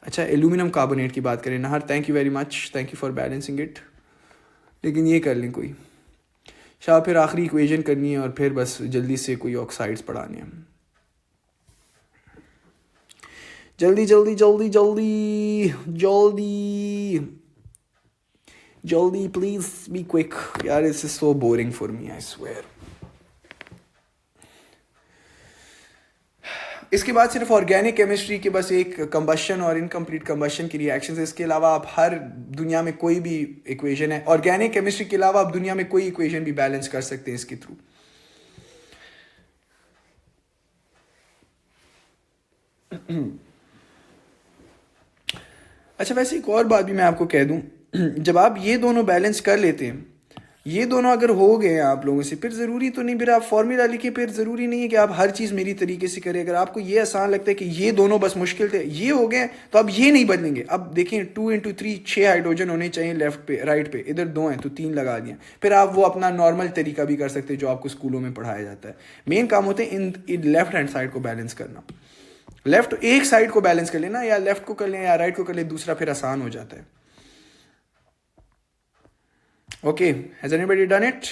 अच्छा एल्यूमिनियम कार्बोनेट की बात करें, Nahar thank you very much, thank you for balancing it. लेकिन ये कर लें कोई शाह, फिर आखिरी इक्वेशन करनी है और फिर बस जल्दी से कोई ऑक्साइड्स पढ़ाने हैं, जल्दी जल्दी जल्दी जल्दी जल्दी जल्दी, प्लीज बी क्विक यार, this is so boring for me, I swear. इसके बाद सिर्फ ऑर्गेनिक केमिस्ट्री के बस एक कंबशन और इनकम्प्लीट कंबशन की रिएक्शन है, इसके अलावा आप हर दुनिया में कोई भी इक्वेशन है, ऑर्गेनिक केमिस्ट्री के अलावा आप दुनिया में कोई इक्वेशन भी बैलेंस कर सकते हैं इसके थ्रू। अच्छा वैसे एक और बात भी मैं आपको कह दूं, जब आप ये दोनों बैलेंस कर लेते हैं, ये दोनों अगर हो गए आप लोगों से, फिर ज़रूरी तो नहीं, फिर आप फॉर्मूला लिखे, फिर ज़रूरी नहीं है कि आप हर चीज़ मेरी तरीके से करें। अगर आपको ये आसान लगता है कि ये दोनों बस मुश्किल थे, ये हो गए, तो आप ये नहीं बदलेंगे। अब देखें 2 × 3 6 हाइड्रोजन होने चाहिए लेफ्ट पे, राइट पे, इधर 2 हैं तो 3 लगा दिया। फिर आप वो अपना नॉर्मल तरीका भी कर सकते हैं जो आपको स्कूलों में पढ़ाया जाता है। मेन काम होते हैं इन लेफ्ट हैंड साइड को बैलेंस करना, लेफ्ट एक साइड को बैलेंस कर लेना, या लेफ्ट को कर लें या राइट को कर लें, दूसरा फिर आसान हो जाता है। Okay, has anybody done it?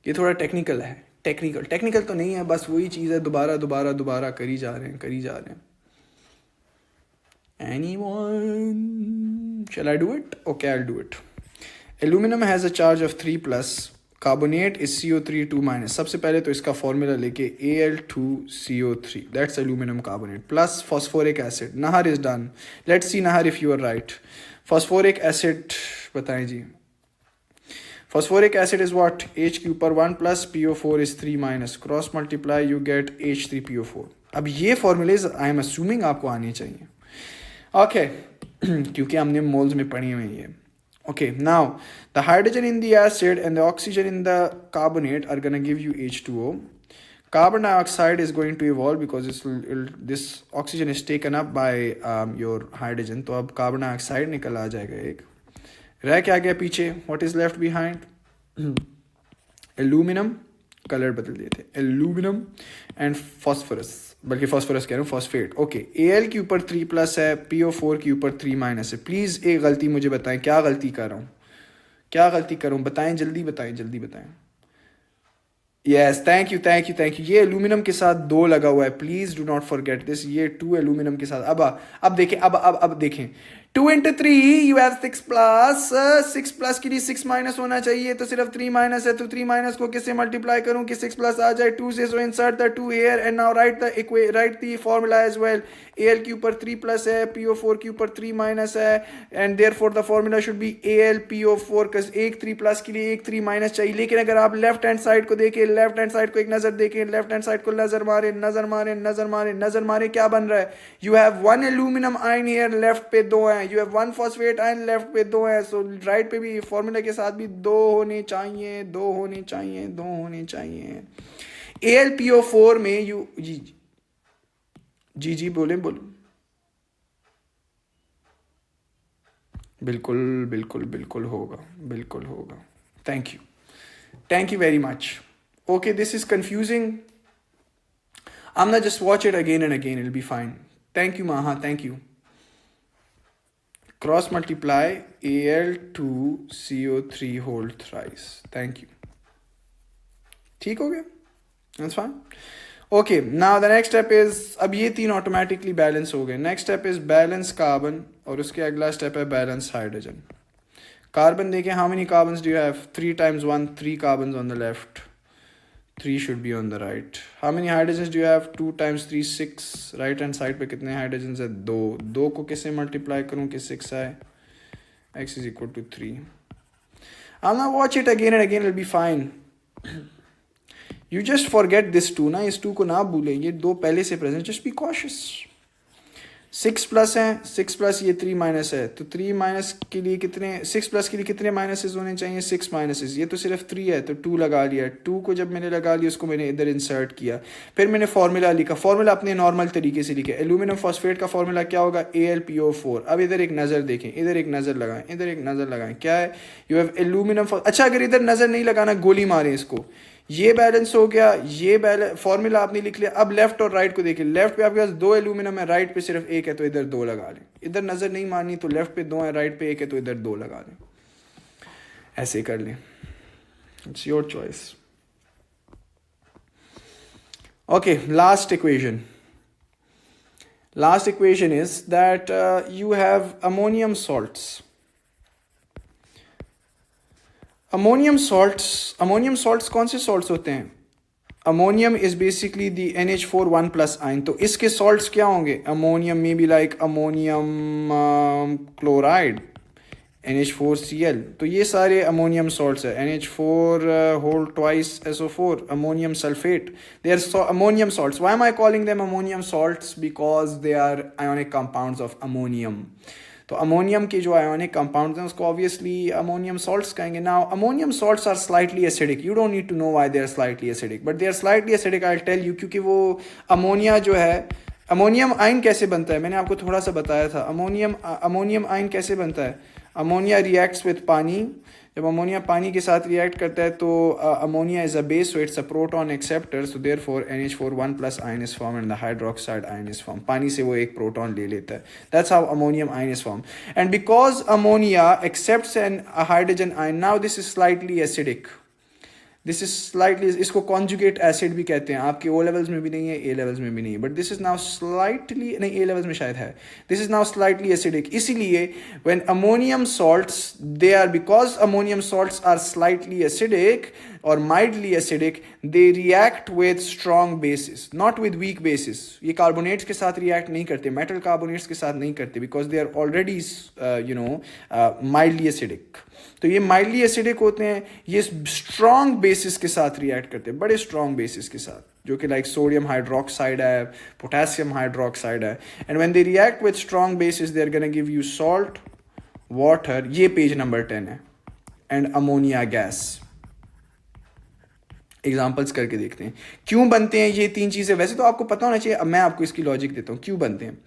ये थोड़ा टेक्निकल है, टेक्निकल तो नहीं है, बस वही चीज़ है, दोबारा दोबारा दोबारा करी जा रहे हैं। Anyone? Shall I do it? Okay, I'll do it. Aluminum has a charge of 3+, carbonate is CO3 2-। सबसे पहले तो इसका फॉर्मूला लेके Al2CO3, that's aluminum carbonate, plus phosphoric acid. Nahar is done. Let's see Nahar if you are right. Phosphoric acid बताएं जी। Phosphoric acid is what? H3 PO4 is 3-, cross multiply you gate H3PO4। अब ये formulas I am असूमिंग आपको आने चाहिए, okay क्योंकि हमने moles में पढ़ी हुई है। Okay, now the hydrogen in the acid and the oxygen in the carbonate are going to give you H2O. Carbon dioxide is going to evolve because this oxygen is taken up by your hydrogen. तो अब carbon dioxide निकल आ जाएगा एक, रह क्या गया पीछे, what is left behind? Aluminum, colour बदल देते, एल्यूमिनियम एंड फॉस्फोरस, बल्कि फॉस्फोरस कह रहा हूँ, फॉस्फेट। ओके, Al के ऊपर 3+ है, PO4 के ऊपर 3- है। प्लीज़ एक गलती मुझे बताएं, क्या गलती कर रहा हूँ, बताएं, जल्दी बताएं। Yes, thank you. ये एल्यूमिनियम के साथ 2 लगा हुआ है, please do not forget this, ये 2 एल्यूमिनियम के साथ। अब देखें, अब देखें, 2 × 3 यू हैव 6+, 6+ के लिए 6- होना चाहिए, तो सिर्फ 3- है, तो 3- को किससे मल्टीप्लाई करूं कि 6+ आ जाए 2 से, so insert the 2 here and now write the formula as well. Al के ऊपर 3+ है, PO4 के ऊपर 3- है, and therefore the formula should be AlPO4, cuz एक 3+ के लिए एक 3- चाहिए। लेकिन अगर आप लेफ्ट हैंड साइड को देखें, लेफ्ट हैंड साइड को एक नजर देखें, लेफ्ट हैंड साइड को नजर मारे, क्या बन रहा है? You have 1 aluminium ion here, left पे 2 हैं, you have 1 phosphate ion, left पे 2 हैं, सो राइट पे भी फॉर्मूला के साथ भी 2 होने चाहिए। AlPO4 में यू जी बोले बिल्कुल होगा। Thank you very much. Okay, this is confusing, Amna, just watch it again and again, it'll be fine. Thank you Maha, thank you. Cross multiply Al2CO3 whole thrice, thank you. ठीक हो गया, that's fine. Okay, now the next step is, अब ये 3 automatically balance हो गए। next step is balance carbon, और उसके अगला step है balance hydrogen. Carbon देखें, how many carbons do you have? 3 × 1, 3 carbons on the left. 3 should be on the right. How many hydrogens do you have? 2 times 3 6. Right hand side पे कितने hydrogens है? 2 को किससे मल्टीप्लाई करूँ कि 6 आए? x is equal to 3. I'll now watch it again and again, it'll be fine. You just forget this 2 ना, इस 2 को ना भूलें, ये 2 पहले से present. Just be cautious. 6 plus है, 6 प्लस ये 3 माइनस है, तो 3 माइनस के लिए कितने, 6 प्लस के लिए कितने माइनसेस होने चाहिए? 6 माइनसेस. ये तो सिर्फ 3 है, तो 2 लगा लिया. 2 को जब मैंने लगा लिया, उसको मैंने इधर इंसर्ट किया. फिर मैंने फार्मूला लिखा. फार्मूला अपने नॉर्मल तरीके से लिखे. एल्यूमिनियम फॉस्फेट का फार्मूला क्या होगा? AlPO4. अब इधर एक नज़र देखें, इधर एक नज़र लगाएं, इधर एक नज़र लगाएं. क्या है? You have aluminium. अच्छा, अगर इधर नज़र नहीं लगाना, गोली मारें इसको. ये बैलेंस हो गया, ये बैलेंस फॉर्मूला आपने लिख लिया. अब लेफ्ट और राइट को देखिए. लेफ्ट पे आपके पास 2 एल्यूमिनियम है, राइट पे सिर्फ 1 है, तो इधर 2 लगा लें. इधर नजर नहीं मारनी, तो लेफ्ट पे 2 है, राइट पे 1 है, तो इधर 2 लगा लें. ऐसे कर लें. It's your choice. Okay, last equation. Last equation is that you have ammonium salts. Ammonium salts कौन से सॉल्ट्स होते हैं? Ammonium is basically the NH4 1+ ion. तो इसके सॉल्ट्स क्या होंगे? अमोनियम में be like ammonium chloride, NH4Cl. तो ये सारे अमोनियम सॉल्ट्स है. NH4 whole twice SO4, ammonium sulphate. They are ammonium salts. Why am I calling them ammonium salts? Because they are ionic compounds of ammonium. तो ammonium के जो ionic compounds हैं उसको obviously ammonium salts कहेंगे. Now ammonium salts are slightly acidic. You don't need to know why they are slightly acidic, but they are slightly acidic. I will tell you. क्योंकि वो ammonia जो है, ammonium ion कैसे बनता है, मैंने आपको थोड़ा सा बताया था. अमोनियम आयन कैसे बनता है? अमोनिया रिएक्ट्स विद पानी. जब अमोनिया पानी के साथ रिएक्ट करता है तो ammonia is a base, so it's a proton acceptor. So therefore NH4 1+ ion is form and the hydroxide ion is form. पानी से वो एक प्रोटॉन ले लेता है. That's how ammonium ion is form. And because ammonia accepts an hydrogen ion, now this is slightly acidic. This is slightly, इसको conjugate acid भी कहते हैं. आपके O लेवल्स में भी नहीं है, A लेवल्स में भी नहीं है, but this is now slightly, नहीं A लेवल्स में शायद है. This is now slightly acidic. इसीलिए when ammonium salts, they are, because ammonium salts are slightly acidic और mildly acidic, they react with strong bases, not with weak bases. ये carbonates के साथ react नहीं करते, मेटल कार्बोनेट्स के साथ नहीं करते, because they are already mildly acidic. तो ये माइल्डली एसिडिक होते हैं, ये स्ट्रॉन्ग बेसिस के साथ रिएक्ट करते हैं, बड़े स्ट्रॉन्ग बेसिस के साथ, जो कि लाइक सोडियम हाइड्रोक्साइड है, पोटेशियम हाइड्रोक्साइड है. And when they react with strong bases, they are gonna give you salt, water. ये पेज नंबर 10 है. And ammonia gas. एग्जाम्पल्स करके देखते हैं क्यों बनते हैं ये 3 चीज़ें. वैसे तो आपको पता होना चाहिए, अब मैं आपको इसकी लॉजिक देता हूँ क्यों बनते हैं.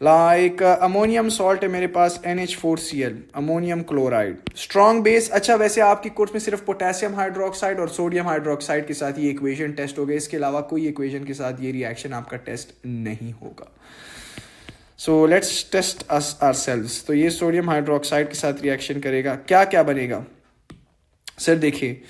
लाइक अमोनियम सॉल्ट है मेरे पास, NH4Cl, ammonium chloride, strong base. अच्छा, वैसे आपकी कोर्स में सिर्फ पोटेशियम हाइड्रोक्साइड और सोडियम हाइड्रोक्साइड के साथ ये इक्वेशन टेस्ट हो गए. इसके अलावा कोई इक्वेशन के साथ ये रिएक्शन आपका टेस्ट नहीं होगा. So let's test us ourselves. तो ये सोडियम हाइड्रोक्साइड के साथ रिएक्शन करेगा, क्या क्या बनेगा सर? देखिए,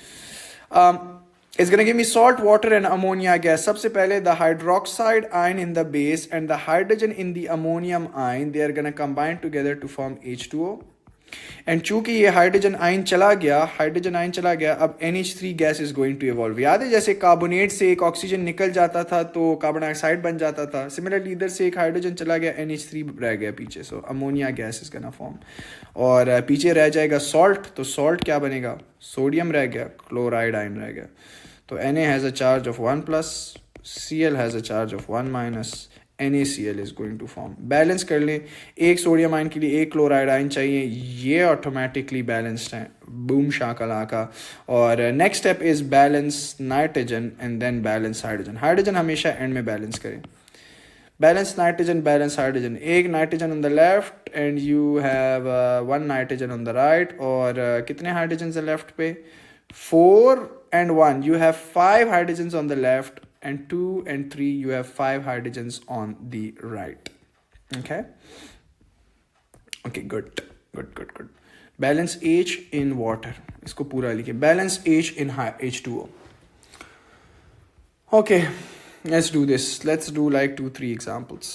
it's going to give me salt, water and ammonia gas. सबसे पहले the hydroxide ion in the base and the hydrogen in the ammonium ion, they are going to combine together to form H2O. And चूंकि ये hydrogen ion चला गया, अब NH3 gas is going to evolve. याद है जैसे carbonate से एक ऑक्सीजन निकल जाता था तो कार्बन डाइऑक्साइड बन जाता था, सिमिलरली इधर से एक हाइड्रोजन चला गया, NH3 रह गया पीछे. So ammonia gas is gonna form. और पीछे रह जाएगा सॉल्ट. तो सॉल्ट क्या बनेगा? सोडियम रह गया, क्लोराइड आयन रह गया. तो Na has a charge of 1+, Cl has a charge of 1-, NaCl is going to form. Balance कर लें, एक सोडियम आयन के लिए एक क्लोराइड आयन चाहिए, ये ऑटोमेटिकली बैलेंस्ड है. बूम शाकलाका. और next step is balance nitrogen and then balance hydrogen. Hydrogen हमेशा एंड में बैलेंस करें. Balance nitrogen, balance hydrogen. एक nitrogen on the left and you have 1 nitrogen on the right. और कितने हाइड्रोजन है लेफ्ट पे? 4 and 1. You have 5 hydrogens on the left, and 2 and 3 you have 5 hydrogens on the right. Okay, good. Balance H in water. इसको पूरा लिखिए. Balance H in H2O. Okay, let's do this. Let's do like 2-3 examples.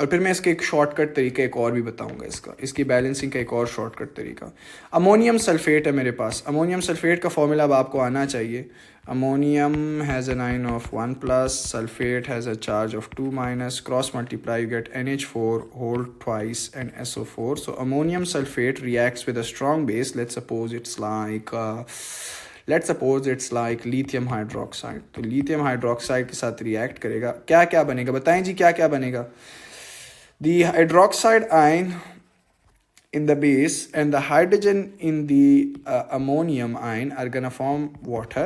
और फिर मैं इसका एक shortcut तरीका एक और भी बताऊंगा, इसकी बैलेंसिंग का एक और शॉर्टकट तरीका। अमोनियम सल्फेट है मेरे पास। अमोनियम सल्फेट का फॉर्मूला अब आपको आना चाहिए। Ammonium has a ion of 1+, sulphate has a charge of 2-, cross multiply, you get NH4 whole twice and SO4। So ammonium sulphate reacts with a strong base, let's suppose it's like lithium hydroxide. तो lithium hydroxide के साथ react करेगा, क्या क्या बनेगा बताएं जी, क्या क्या बनेगा? The hydroxide ion in the base and the hydrogen in the ammonium ion are gonna form water.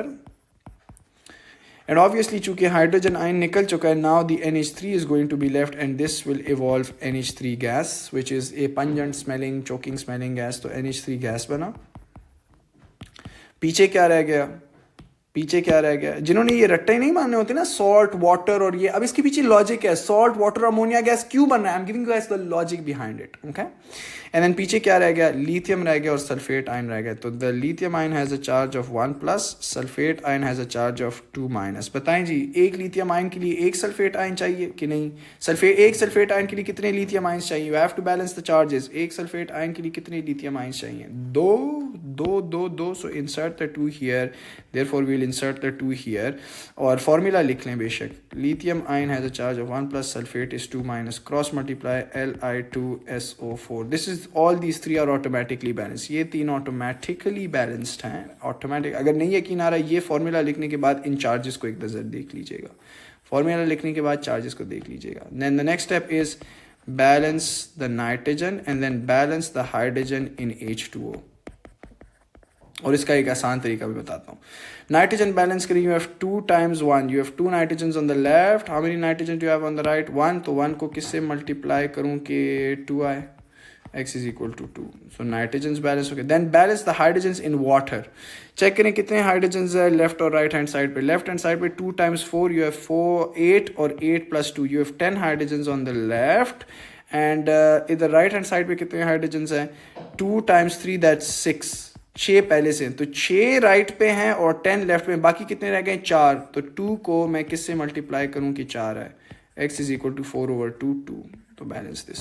And obviously चूंकि hydrogen ion निकल चुका है, now the NH3 is going to be left and this will evolve NH3 gas which is a pungent smelling, choking smelling gas. तो NH3 gas बना। पीछे क्या रह गया? जिन्होंने ये रट्टे नहीं मानने होते ना, सॉल्ट वाटर और ये, अब इसके पीछे लॉजिक है। सॉल्ट वाटर अमोनिया गैस क्यों बन रहा है? I am giving you guys the logic behind it, okay. And then पीछे क्या रह गया? लिथियम रह गया और सल्फेट आयन रह गया। तो the lithium ion has a charge of 1+, sulphate ion has a charge of 2-। बताएं जी, एक लिथियम आयन के लिए एक सल्फेट आयन चाहिए कि नहीं? एक सल्फेट आयन के लिए कितने लिथियम आयन चाहिए? You have to balance the charges. एक सल्फेट आयन के लिए कितने लिथियम आयन चाहिए? दो। So insert the 2 here, therefore we will insert the 2 here. और फॉर्मूला लिख लें बेशक। Lithium ion has a charge of 1+, sulphate is 2-, cross multiply Li2SO4। This is all these 3 are automatically balance. ये 3 automatically balanced हैं, automatic. अगर नहीं यकीन आ रहा, ये फॉर्मूला लिखने के बाद इन चार्जेस को एक नज़र देख लीजिएगा। फॉर्मूला लिखने के बाद चार्जेस को देख लीजिएगा। Then the next step is balance the nitrogen and then balance the hydrogen in H2O। और इसका एक आसान तरीका भी बताता हूँ। नाइट्रोजन बैलेंस करिए, you have 2 × 1, you have 2 nitrogen on the left, how many nitrogen you have on the right? 1। तो 1 को किससे मल्टीप्लाई करूँ कि 2 आए? x is equal to 2। So nitrogen balance हो गया। Then balance the hydrogen in water. Check करें कितने हाइड्रोजन है लेफ्ट और राइट हैंड साइड पे। लेफ्ट हैंड साइड पे 2 × 4 यू हैव 8, और 8 + 2 you have 10 hydrogen on the left. And इधर राइट हैंड साइड पे कितने हाइड्रोजन हैं? 2 × 3 दैट्स 6। 6 पहले से, तो 6 राइट पे हैं और 10 लेफ्ट में, बाकी कितने रह गए? 4। तो 2 को मैं किससे मल्टीप्लाई करूं कि 4 है? x is equal to 4/2, 2। तो बैलेंस दिस।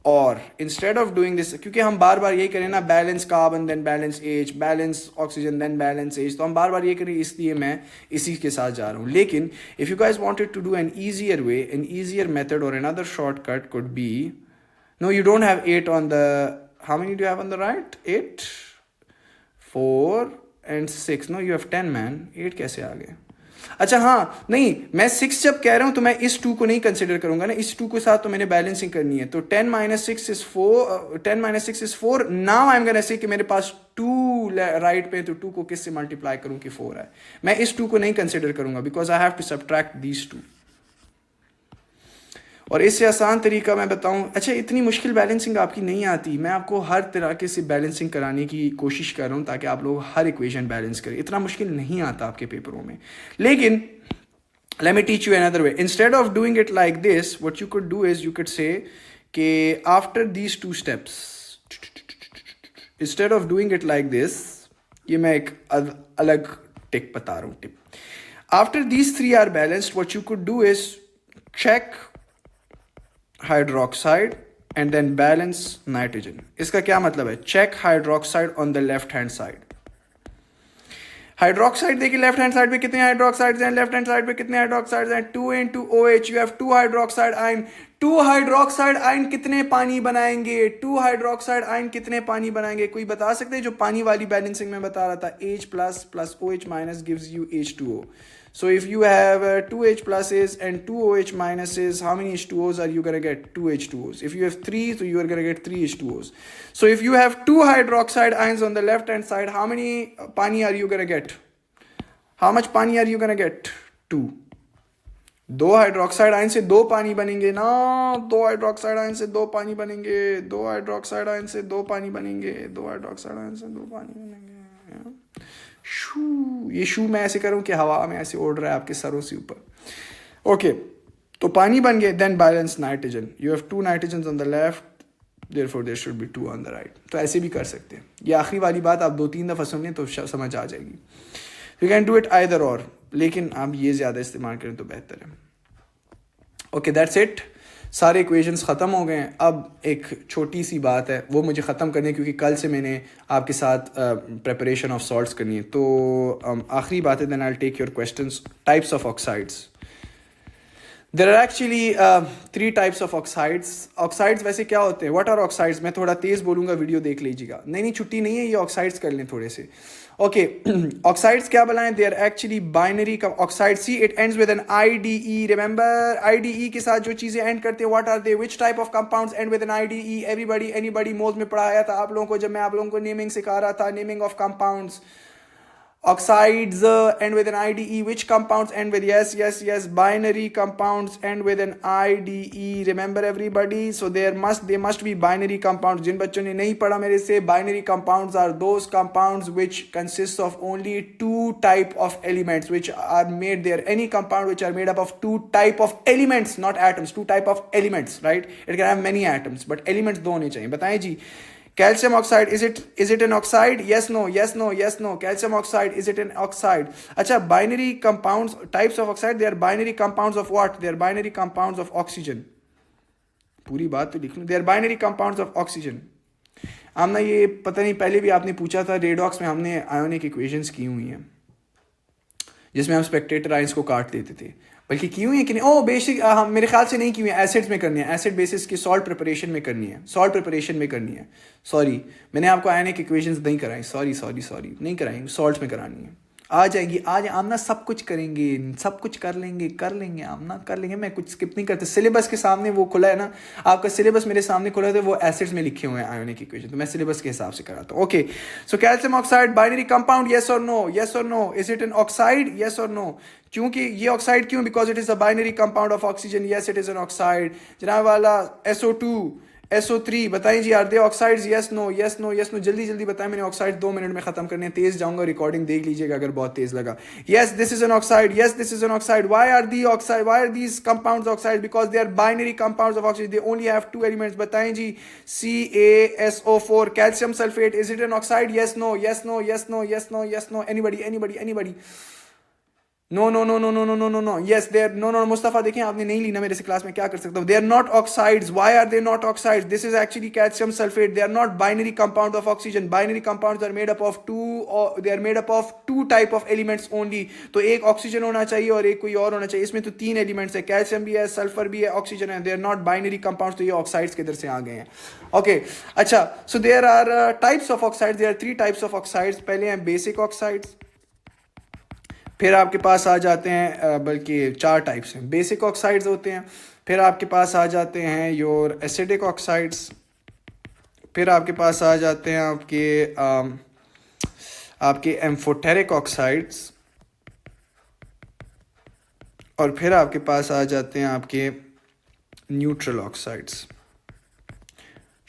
और इंस्टेड ऑफ डूइंग दिस, क्योंकि हम बार बार यही करें ना, balance carbon then balance H, balance oxygen then balance H, तो हम बार बार ये करें, इसलिए मैं इसी के साथ जा रहा हूँ। लेकिन if you guys wanted to do an easier way, an easier method और another shortcut could be, no you don't have 8 on the, how many do you have on the right? 8, 4 and 6। No, you have 10 man। 8 कैसे आ गए? अच्छा हाँ, नहीं, मैं 6 जब कह रहा हूं तो मैं इस 2 को नहीं कंसिडर करूंगा ना। इस 2 के साथ तो मैंने बैलेंसिंग करनी है। तो 10 - 6 is 4, 10 - 6 is 4। Now I am gonna say कि मेरे पास 2 राइट पे, तो 2 को किससे मल्टीप्लाई करूं कि 4 है? मैं इस 2 को नहीं कंसिडर करूंगा, because I have to subtract these 2। और इससे आसान तरीका मैं बताऊं। अच्छा, इतनी मुश्किल बैलेंसिंग आपकी नहीं आती, मैं आपको हर तरह से बैलेंसिंग कराने की कोशिश कर रहा हूं ताकि आप लोग हर इक्वेशन बैलेंस करें। इतना मुश्किल नहीं आता आपके पेपरों में। लेकिन let me teach you another way. Instead of doing it like this, what you could do is you could say कि after these 2 steps, instead of doing it like this, ये मैं एक अलग टिप बता रहा हूँ, tip. After these 3 are balanced, what you could do is check hydroxide and then balance nitrogen। इसका क्या मतलब है? check hydroxide on the left hand side। Hydroxide देखिए, लेफ्ट हैंड साइड पे कितने हाइड्रोक्साइड्स हैं? लेफ्ट हैंड साइड पे कितने हाइड्रोक्साइड्स हैं? 2 × OH। You have 2 hydroxide ion. 2 hydroxide ion कितने पानी बनाएंगे? 2 हाइड्रोक्साइड आयन कितने पानी बनाएंगे? कोई बता सकते हैं? जो पानी वाली बैलेंसिंग में बता रहा था, H+ + OH- gives you H2O। So if you have 2 H+ and 2 OH-, how many H2Os are you going to get? 2 H2Os. If you have 3, so you are going to get 3 H2Os. So if you have 2 hydroxide ions on the left hand side, how many pani are you going to get? How much pani are you going to get? 2. 2 hydroxide ion से 2 पानी बनेंगे ना। 2 hydroxide ion से 2 पानी बनेंगे। 2 hydroxide ion से 2 पानी बनेंगे। 2 हाइड्रोक्साइड आयन से 2 पानी बनेंगे। शू, ये शू मैं ऐसे करूं कि हवा में ऐसे उड़ रहा है आपके सरों से ऊपर। ओके, तो पानी बन गए। Then balance nitrogen. You have 2 nitrogen on the left, therefore there should be 2 on the right. तो ऐसे भी कर सकते हैं। ये आखिरी वाली बात आप 2-3 दफ़ा सुन लें तो समझ आ जाएगी। You can do it either और, लेकिन आप ये ज़्यादा इस्तेमाल करें तो बेहतर है। ओके दैट्स इट, सारे इक्वेशंस ख़त्म हो गए हैं। अब एक छोटी सी बात है, वो मुझे ख़त्म करनी है क्योंकि कल से मैंने आपके साथ प्रिपरेशन ऑफ सॉल्ट्स करनी है। तो आखिरी बात है, then I will take your questions. Types of oxides, there are actually 3 types of oxides. Oxides वैसे क्या होते हैं, व्हाट आर ऑक्साइड्स? मैं थोड़ा तेज़ बोलूँगा, वीडियो देख लीजिएगा। नहीं छुट्टी नहीं है, ये ऑक्साइड्स कर लें थोड़े से। ओके ऑक्साइड्स क्या बनाएं? They are actually binary oxide. See it ends with an IDE। Remember IDE के साथ जो चीज़ें एंड करते हैं, what are they? Which type of compounds end with an IDE? Everybody anybody मोज में पढ़ाया था आप लोगों को जब मैं आप लोगों को नेमिंग सिखा रहा था, naming of compounds. Oxides end with an IDE. Which compounds end with? Yes. Binary compounds end with an IDE. Remember everybody. So they must be binary compounds. जिन बच्चों ने नहीं पढ़ा मेरे से, binary compounds are those compounds which consists of only 2 type of elements, which are made there. Any compound which are made up of 2 type of elements, not atoms. 2 type of elements, right? It can have many atoms, but elements 2 होने चाहिए। बताएं जी। Calcium oxide, is it an oxide? Yes, no. Calcium oxide, is it an oxide? अच्छा, binary compounds, types of oxide, they are binary compounds of what? They are binary compounds of oxygen. पूरी बात तो लिख लो। They are binary compounds of oxygen. आमना ये पता नहीं, पहले भी आपने पूछा था, रेडॉक्स में हमने आयोनिक इक्वेशंस की हुई हैं जिसमें हम स्पेक्टेटर आयंस को काट देते थे। बल्कि की हुई है कि नहीं? ओ बेसिक मेरे ख्याल से नहीं की हुई है। एसिड्स में करनी है, एसिड बेसिस की सॉल्ट प्रिपरेशन में करनी है, सॉल्ट प्रिपरेशन में करनी है। सॉरी, मैंने आपको आयनिक इक्वेशंस नहीं कराई, सॉरी नहीं कराई, सॉल्ट्स में करानी है। आ जाएगी, आज आमना सब कुछ करेंगे, सब कुछ कर लेंगे आमना, कर लेंगे। मैं कुछ स्किप नहीं करता। सिलेबस के सामने वो खुला है ना, आपका सिलेबस मेरे सामने खुला है, वो एसिड्स में लिखे हुए हैं आयोनिक इक्वेशन, तो मैं सिलेबस के हिसाब से कराता हूँ। Okay, so calcium oxide binary compound, yes और no? Is it an oxide? Yes और नो? क्योंकि ये ऑक्साइड क्यों? Because it is a binary compound of oxygen. Yes, it is an oxide. जनाब वाला SO2, SO3, बताएं जी, are they oxides? Yes no? जल्दी बताएं, मैंने ऑक्साइड 2 मिनट में खत्म करने। तेज जाऊंगा, रिकॉर्डिंग देख लीजिएगा अगर बहुत तेज लगा। Yes, this is an oxide. Why are these compounds oxide? Because they are binary compounds of oxygen, they only have 2 elements. बताएं जी, CaSO4, calcium sulphate, is it an oxide? Yes no? Anybody? No. Yes, they are no. Mustafa, देखें आपने नहीं ली ना मेरे से class में, क्या कर सकता हूँ? They are not oxides. Why are they not oxides? This is actually calcium sulphate. They are not binary compound of oxygen. Binary compounds are made up of 2 type of elements only. तो एक oxygen होना चाहिए और एक कोई और होना चाहिए। इसमें तो 3 एलिमेंट्स है, कैल्शियम भी है, सल्फर भी है, ऑक्सीजन है। They are not binary compounds, तो ये ऑक्साइड्स किधर से आ गए हैं? ओके, अच्छा, so there are types of oxides. There are 3 types of oxides. पहले हैं बेसिक ऑक्साइड्स, फिर आपके पास आ जाते हैं, बल्कि 4 टाइप्स हैं। बेसिक ऑक्साइड्स होते हैं, फिर आपके पास आ जाते हैं योर एसिडिक ऑक्साइड्स, फिर आपके पास आ जाते हैं आपके एम्फोटेरिक ऑक्साइड्स, और फिर आपके पास आ जाते हैं आपके न्यूट्रल ऑक्साइड्स।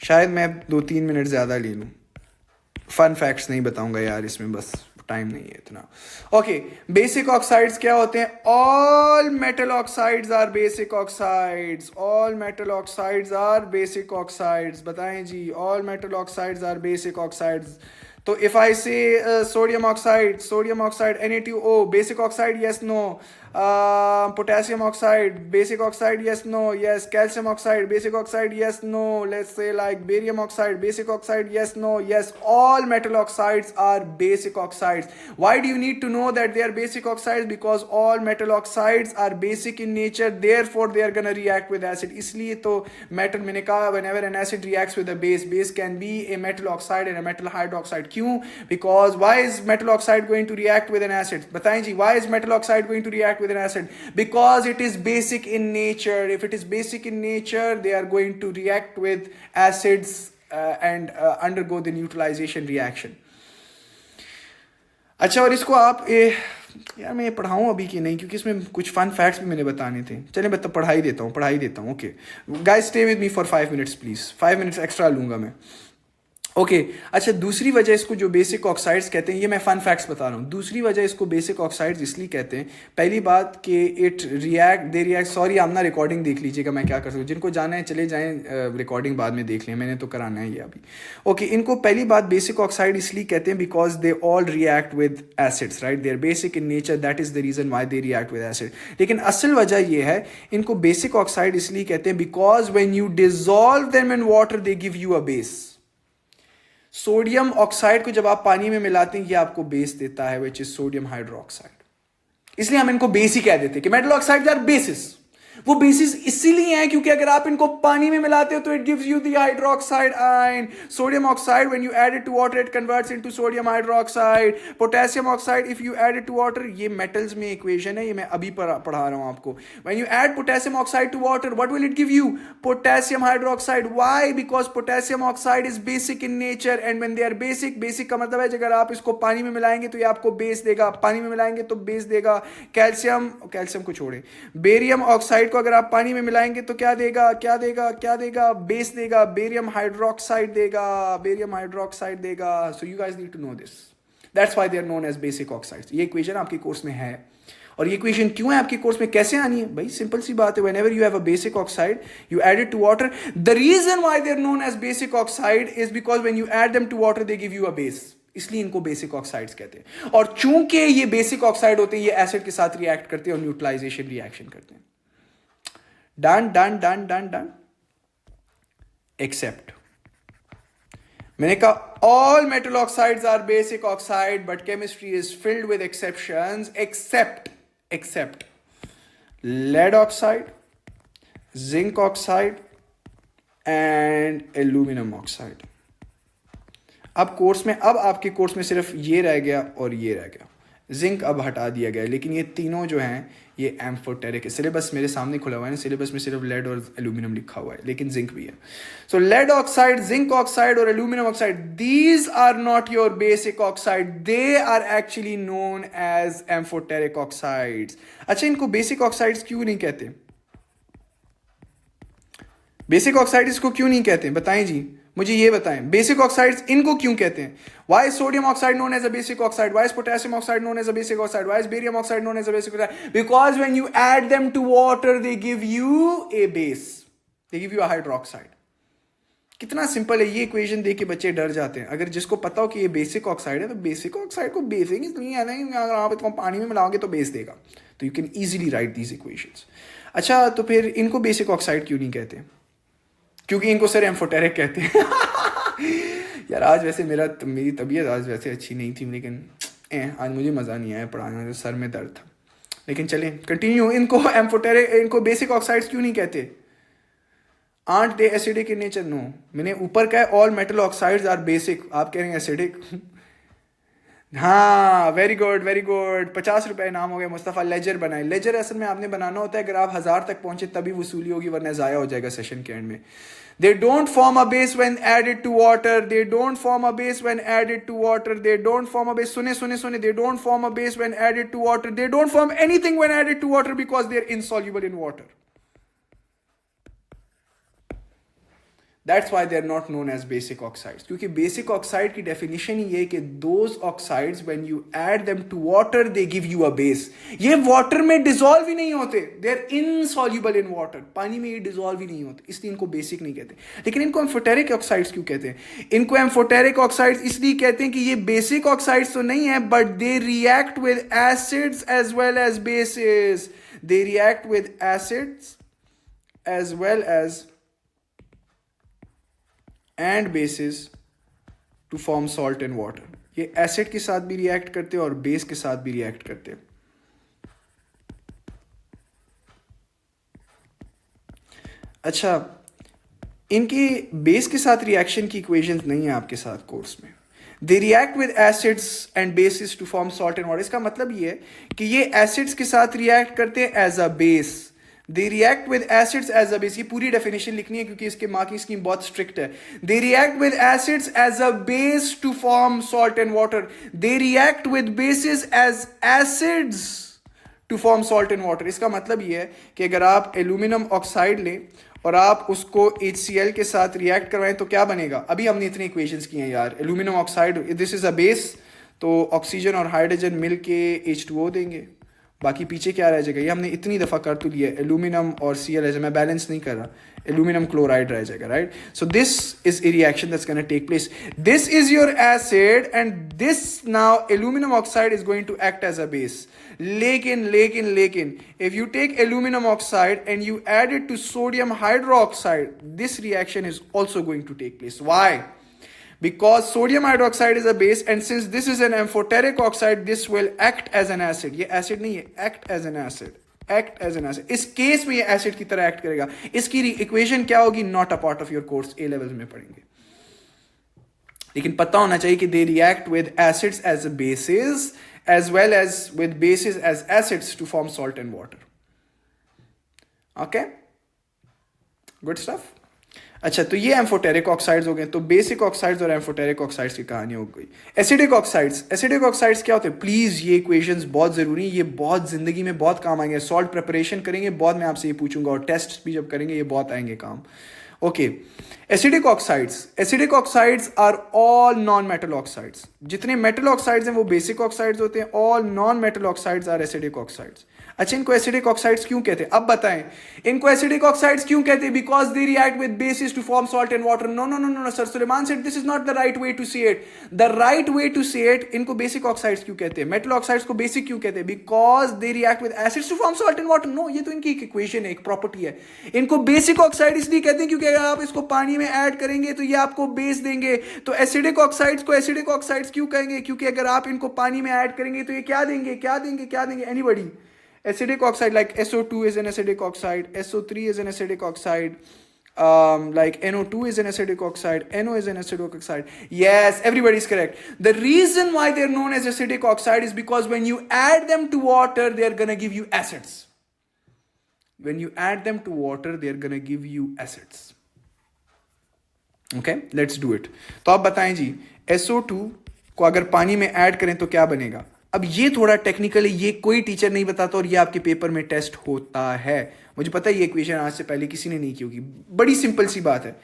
शायद मैं 2-3 मिनट ज़्यादा ले लूँ, फन फैक्ट्स नहीं बताऊंगा यार इसमें, बस टाइम नहीं है इतना। ओके, बेसिक ऑक्साइड्स क्या होते हैं? All metal oxides are basic oxides. बताएं जी, all metal oxides are basic oxides. तो if I say sodium oxide Na2O, basic oxide? Yes no? potassium oxide, basic oxide? Yes, no? Yes. Calcium oxide, basic oxide? Yes, no? Let's say like barium oxide, basic oxide? Yes, no? Yes. All metal oxides are basic oxides. Why do you need to know that they are basic oxides? Because all metal oxides are basic in nature, therefore they are gonna react with acid. इसलिए तो metal, मैंने कहा, whenever an acid reacts with a base can be a metal oxide and a metal hydroxide. क्यों? Because why is metal oxide going to react with an acid? बताएं जी, why is metal oxide going to react with an acid? Because it is basic in nature. If it is basic in nature, they are going to react with acids and undergo the neutralization reaction. अच्छा, और इसको आप यार मैं पढ़ाऊँ अभी कि नहीं, क्योंकि इसमें कुछ फन फैक्ट्स भी मैंने बताने थे। चलिए मैं तो पढ़ा ही देता हूँ। Okay guys, stay with me for 5 minutes please. 5 minutes extra लूँगा मैं। ओके अच्छा, दूसरी वजह इसको जो बेसिक ऑक्साइड्स कहते हैं, ये मैं फन फैक्ट्स बता रहा हूँ, दूसरी वजह इसको बेसिक ऑक्साइड्स इसलिए कहते हैं, पहली बात कि it react they react, sorry आप ना रिकॉर्डिंग देख लीजिएगा, मैं क्या कर सकूँ, जिनको जाना है चले जाएं, रिकॉर्डिंग बाद में देख लें, मैंने तो कराना है ये अभी। ओके इनको पहली बात बेसिक ऑक्साइड इसलिए कहते हैं because they all react with acids, right, they are basic in nature, that is the reason why they react with acid. लेकिन असल वजह ये है इनको बेसिक ऑक्साइड इसलिए कहते हैं because when you dissolve them in water they give you a base. Sodium oxide को जब आप पानी में मिलाते हैं ये आपको बेस देता है, विच इज सोडियम हाइड्रोक्साइड। इसलिए हम इनको बेस ही कह देते हैं कि मेटल ऑक्साइड आर बेसिस। वो बेसिस इसीलिए है क्योंकि अगर आप इनको पानी में मिलाते हो तो it gives you the hydroxide ion. Sodium oxide when you add it to water it converts into sodium hydroxide. Potassium oxide if you add it to water, ये मेटल्स में इक्वेशन है, ये मैं अभी पढ़ा रहा हूं आपको। When you add potassium oxide to water what will it give you? Potassium hydroxide. Why? Because potassium oxide is basic in nature and when they are basic, basic का मतलब है अगर आप इसको पानी में मिलाएंगे तो ये आपको बेस देगा, पानी में मिलाएंगे तो बेस देगा। कैल्शियम, कैल्शियम को छोड़े, बेरियम ऑक्साइड को अगर आप पानी में मिलाएंगे तो क्या देगा, क्या देगा, क्या देगा? बेस देगा, बेरियम हाइड्रोक्साइड देगा, बेरियम हाइड्रोक्साइड देगा। So you guys need to know this, that's why they are known as basic oxides. ये इक्वेशन आपके कोर्स में है, और ये इक्वेशन क्यों है आपके कोर्स में, कैसे आनी है भाई? सिंपल सी बात है, whenever you have a basic oxide you add it to water, the reason why they are known as basic oxide is because when you add them to water they give you a base, इसलिए इनको basic oxides कहते हैं। और चूंकि ये basic oxide होते हैं ये एसिड के साथ रिएक्ट करते हैं और न्यूट्रलाइजेशन रिएक्शन करते हैं। Done done done done done, except. मैंने कहा all metal oxides are basic oxide but chemistry is filled with exceptions, except lead oxide, zinc oxide and aluminium oxide. अब कोर्स में, अब आपके कोर्स में सिर्फ ये रह गया और ये रह गया, जिंक अब हटा दिया गया, लेकिन ये तीनों जो हैं ये एम्फोटेरिक है। सिलेबस मेरे सामने खुला हुआ है ना, सिलेबस में सिर्फ लेड और एल्यूमिनियम लिखा हुआ है, लेकिन जिंक भी है। So lead oxide, zinc oxide और aluminium oxide, these are not your basic oxide, they are actually known as amphoteric oxides. अच्छा, इनको बेसिक ऑक्साइड्स क्यों नहीं कहते? बेसिक ऑक्साइड इसको क्यों नहीं कहते, बताएं जी, मुझे ये बताएं, बेसिक ऑक्साइड्स इनको क्यों कहते हैं? Why is sodium oxide known as a basic oxide? Why is potassium oxide known as a basic oxide? Why is barium oxide known as a basic oxide? Because when you add them to water, they give you a base. They give you a hydroxide. कितना simple है ये equation देख के बच्चे डर जाते हैं। अगर जिसको पता हो कि ये बेसिक ऑक्साइड है तो बेसिक ऑक्साइड को बेसिक इसलिए है नहीं, अगर आप इसको पानी में मिलाओगे तो बेस देगा, तो you can easily right these equations. अच्छा, तो फिर इनको बेसिक ऑक्साइड क्यों नहीं कहते? क्योंकि इनको सर एम्फोटेरिक कहते हैं। यार आज वैसे मेरी तबीयत आज वैसे अच्छी नहीं थी, लेकिन आज मुझे मज़ा नहीं आया पढ़ाने में, सर में दर्द था। लेकिन चलें कंटिन्यू, इनको एम्फोटेरिक, इनको बेसिक ऑक्साइड्स क्यों नहीं कहते? Aren't they acidic in nature? No, मैंने ऊपर कहा all metal oxides are basic, आप कह रहे हैं एसिडिक। हाँ, वेरी गुड वेरी गुड, 50 रुपये इनाम हो गया मुस्तफ़ा। लेजर बनाए, लेजर असल में आपने बनाना होता है, अगर आप 1000 तक पहुंचे तभी वसूली होगी, वरना ज़ाया हो जाएगा सेशन के एंड में। They don't form a base when added to water. They don't form a base when added to water. They don't form a base. सुने. They don't form a base when added to water. They don't form anything when added to water because they are insoluble in water. That's why they are not known as basic oxides. क्योंकि basic oxide की definition ही है कि those oxides when you add them to water they give you a base. ये water में dissolve ही नहीं होते, they are insoluble in water. पानी में ये dissolve ही नहीं होते, इसलिए इनको basic नहीं कहते। लेकिन इनको amphoteric oxides क्यों कहते हैं? इनको amphoteric oxides इसलिए कहते हैं कि ये basic oxides तो नहीं है, but they react with acids as well as bases. They react with acids as well as and bases to form salt and water. ये एसिड के साथ भी रिएक्ट करते हैं और बेस के साथ भी रिएक्ट करते हैं। अच्छा, इनकी बेस के साथ रिएक्शन की इक्वेशंस नहीं है आपके साथ कोर्स में। They react with acids and bases to form salt and water. इसका मतलब ये है कि ये एसिड्स के साथ रिएक्ट करते हैं as a base. They react with acids as a base. ये पूरी डेफिनेशन लिखनी है क्योंकि इसके मार्किंग स्कीम बहुत स्ट्रिक्ट है। They react with acids as a base to form salt and water. They react with bases as acids to form salt in water. इसका मतलब ये है कि अगर आप एल्यूमिनियम ऑक्साइड लें और आप उसको HCl के साथ रिएक्ट करवाएं तो क्या बनेगा। अभी हमने इतने इक्वेशंस किए हैं यार। Aluminium oxide, this is a base, तो ऑक्सीजन और हाइड्रोजन मिल के H2O देंगे, बाकी पीछे क्या रह जाएगा। ये हमने इतनी दफ़ा कर तो लिया, एल्यूमिनियम और Cl, मैं बैलेंस नहीं कर रहा, एल्यूमिनियम क्लोराइड रह जाएगा, right. So this is a reaction that's gonna take place. This is your acid and this now aluminium oxide is going to act as a base. लेकिन if you take aluminum oxide and you add it to sodium hydroxide, this reaction is also going to take place. Why? Because sodium hydroxide is a base, and since this is an amphoteric oxide, this will act as an acid. ये acid नहीं है, act as an acid. Act as an acid. इस case में ये acid की तरह act करेगा। इसकी इक्वेशन क्या होगी? Not a part of your course, A levels में पढ़ेंगे, लेकिन पता होना चाहिए कि they react with acids as bases as well as with bases as acids to form salt and water. Okay? Good stuff. अच्छा, तो ये एम्फोटेरिक ऑक्साइड्स हो गए। तो बेसिक ऑक्साइड्स और एम्फोटेरिक ऑक्साइड्स की कहानी हो गई। एसिडिक ऑक्साइड्स क्या होते हैं? प्लीज ये इक्वेशंस बहुत जरूरी हैं, ये बहुत जिंदगी में बहुत काम आएंगे। सॉल्ट प्रिपरेशन करेंगे, बहुत मैं आपसे ये पूछूंगा, और टेस्ट भी जब करेंगे ये बहुत आएंगे काम। Okay, acidic oxides are all non metal oxides. जितने मेटल ऑक्साइड्स हैं वो बेसिक ऑक्साइड्स होते हैं। All non metal oxides are acidic oxides. अच्छा, इनको एसिडिक ऑक्साइड्स क्यों कहते हैं? अब बताएं, इनको एसिडिक ऑक्साइड्स क्यों कहते हैं? Because they react with bases to form salt and water. No sir, Suleman said this is not the right way to say it. The right way to say it, इनको बेसिक ऑक्साइड्स क्यों कहते हैं? Metal oxides को basic क्यों कहते हैं? Because they react with acids to form salt and water. No, ये तो इनकी एक इक्वेशन है, एक प्रॉपर्टी है। इनको बेसिक ऑक्साइड इसलिए कहते हैं क्योंकि अगर आप इसको पानी में ऐड करेंगे तो ये आपको बेस देंगे। तो एसिडिक ऑक्साइड्स को एसिडिक ऑक्साइड्स क्यों कहेंगे? क्योंकि अगर आप इनको पानी में ऐड करेंगे तो ये क्या देंगे? Anybody? Acidic oxide like SO2 is an acidic oxide, SO3 is an acidic oxide, like NO2 is an acidic oxide, NO is an acidic oxide. Yes, everybody is correct. The reason why they're known as acidic oxide is because when you add them to water, they're gonna give you acids. When you add them to water, they're gonna give you acids. Okay, let's do it. तो आप बताएं जी, SO2 को अगर पानी में add करें तो क्या बनेगा? अब ये थोड़ा टेक्निकल है, ये कोई टीचर नहीं बताता और ये आपके पेपर में टेस्ट होता है। मुझे पता है ये इक्वेशन आज से पहले किसी ने नहीं की होगी। बड़ी सिंपल सी बात है।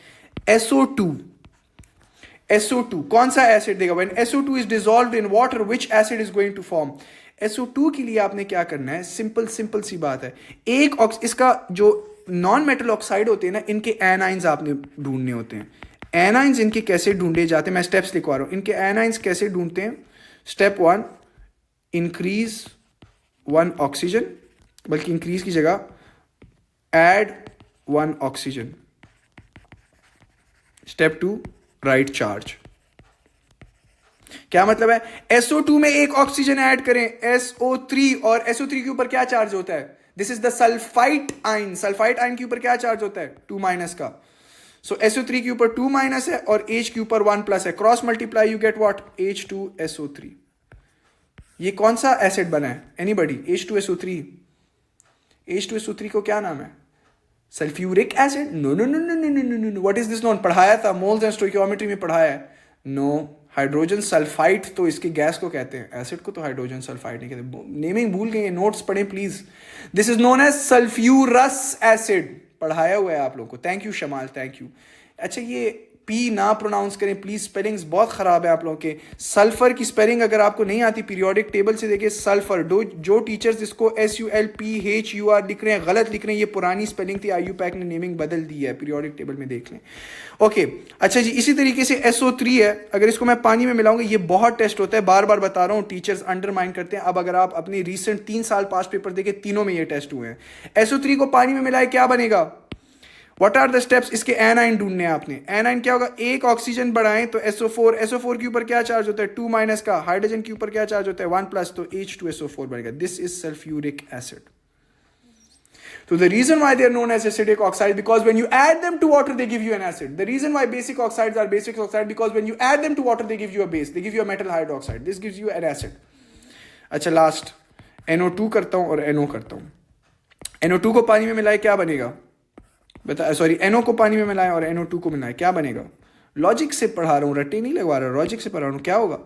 SO2 कौन सा एसिड देगा? When SO2 is dissolved in water, which acid is going to form? SO2 के लिए आपने क्या करना है? सिंपल सी बात है। इसका जो नॉन मेटल ऑक्साइड होते हैं ना, इनके एनाइंस आपने ढूंढने होते हैं। एनाइंस इनके कैसे ढूंढे जाते हैं? मैं स्टेप्स लिखवा रहा हूं। इनके एनाइंस कैसे ढूंढते हैं? स्टेप 1, इंक्रीज 1 ऑक्सीजन, बल्कि इंक्रीज की जगह add 1 oxygen. Step 2, right charge. क्या मतलब है? SO2 में 1 ऑक्सीजन ऐड करें, SO3, और SO3 के ऊपर क्या चार्ज होता है? This is the sulphite ion. Sulphite ion के ऊपर क्या चार्ज होता है? 2- का। सो SO3 के ऊपर 2- है और H के ऊपर 1+ है। Cross multiply, you get what? H2SO3। ये कौन सा एसिड बना है? एनीबॉडी? H2SO3। H2SO3 को क्या नाम है? Sulphuric acid? No. What is this non? पढ़ाया था, मोल्स एंड स्टोइकियोमेट्री में पढ़ाया है। नो, हाइड्रोजन सल्फाइड तो इसके गैस को कहते हैं, एसिड को तो हाइड्रोजन सल्फाइड नहीं कहते। नेमिंग भूल गए, नोट्स पढ़ें please. This is known as sulphurous acid, पढ़ाया हुआ है आप लोगों को। Thank you Shamal, thank you. अच्छा, ये पी ना प्रोनाउंस करें प्लीज, स्पेलिंग्स बहुत खराब है आप लोगों के। सल्फर की स्पेलिंग अगर आपको नहीं आती, पीरियोडिक टेबल से देखिए। सल्फर, जो टीचर्स इसको SULPHUR लिख रहे हैं, गलत लिख रहे हैं। ये पुरानी स्पेलिंग थी, IUPAC ने नेमिंग बदल दी है, पीरियोडिक टेबल में देख लें। ओके, अच्छा जी, इसी तरीके से SO3 है, अगर इसको मैं पानी में मिलाऊंगा, ये बहुत टेस्ट होता है, बार बार बता रहा हूँ, टीचर्स अंडरमाइन करते हैं। अब अगर आप अपनी रिसेंट 3 साल पास पेपर देखें, तीनों में ये टेस्ट हुए हैं। SO3 को पानी में मिलाए, क्या बनेगा? What are the steps? इसके एनाइन ढूंढने हैं आपने। एनाइन क्या होगा? 1 ऑक्सीजन बढ़ाएं तो SO4 के ऊपर क्या चार्ज होता है? 2- का। हाइड्रोजन के ऊपर क्या चार्ज होता है? 1+, तो H2SO4 बनेगा। This is sulphuric acid. So the reason why they are known as acidic oxide, because when you add them to water, they give you an acid. The reason why basic oxides are basic oxide, because when you add them to water, they give you a base. They give you a metal hydroxide. This gives you an acid. अच्छा, last NO2 करता हूँ और NO करता हूँ। NO2 को पानी में मिलाए, क्या बनेगा? NO को पानी में मिलाएं और NO2 को मिलाएं, क्या बनेगा? लॉजिक से पढ़ा रहा हूँ, रट्टे नहीं लगवा रहा, लॉजिक से पढ़ा रहा हूँ। क्या होगा?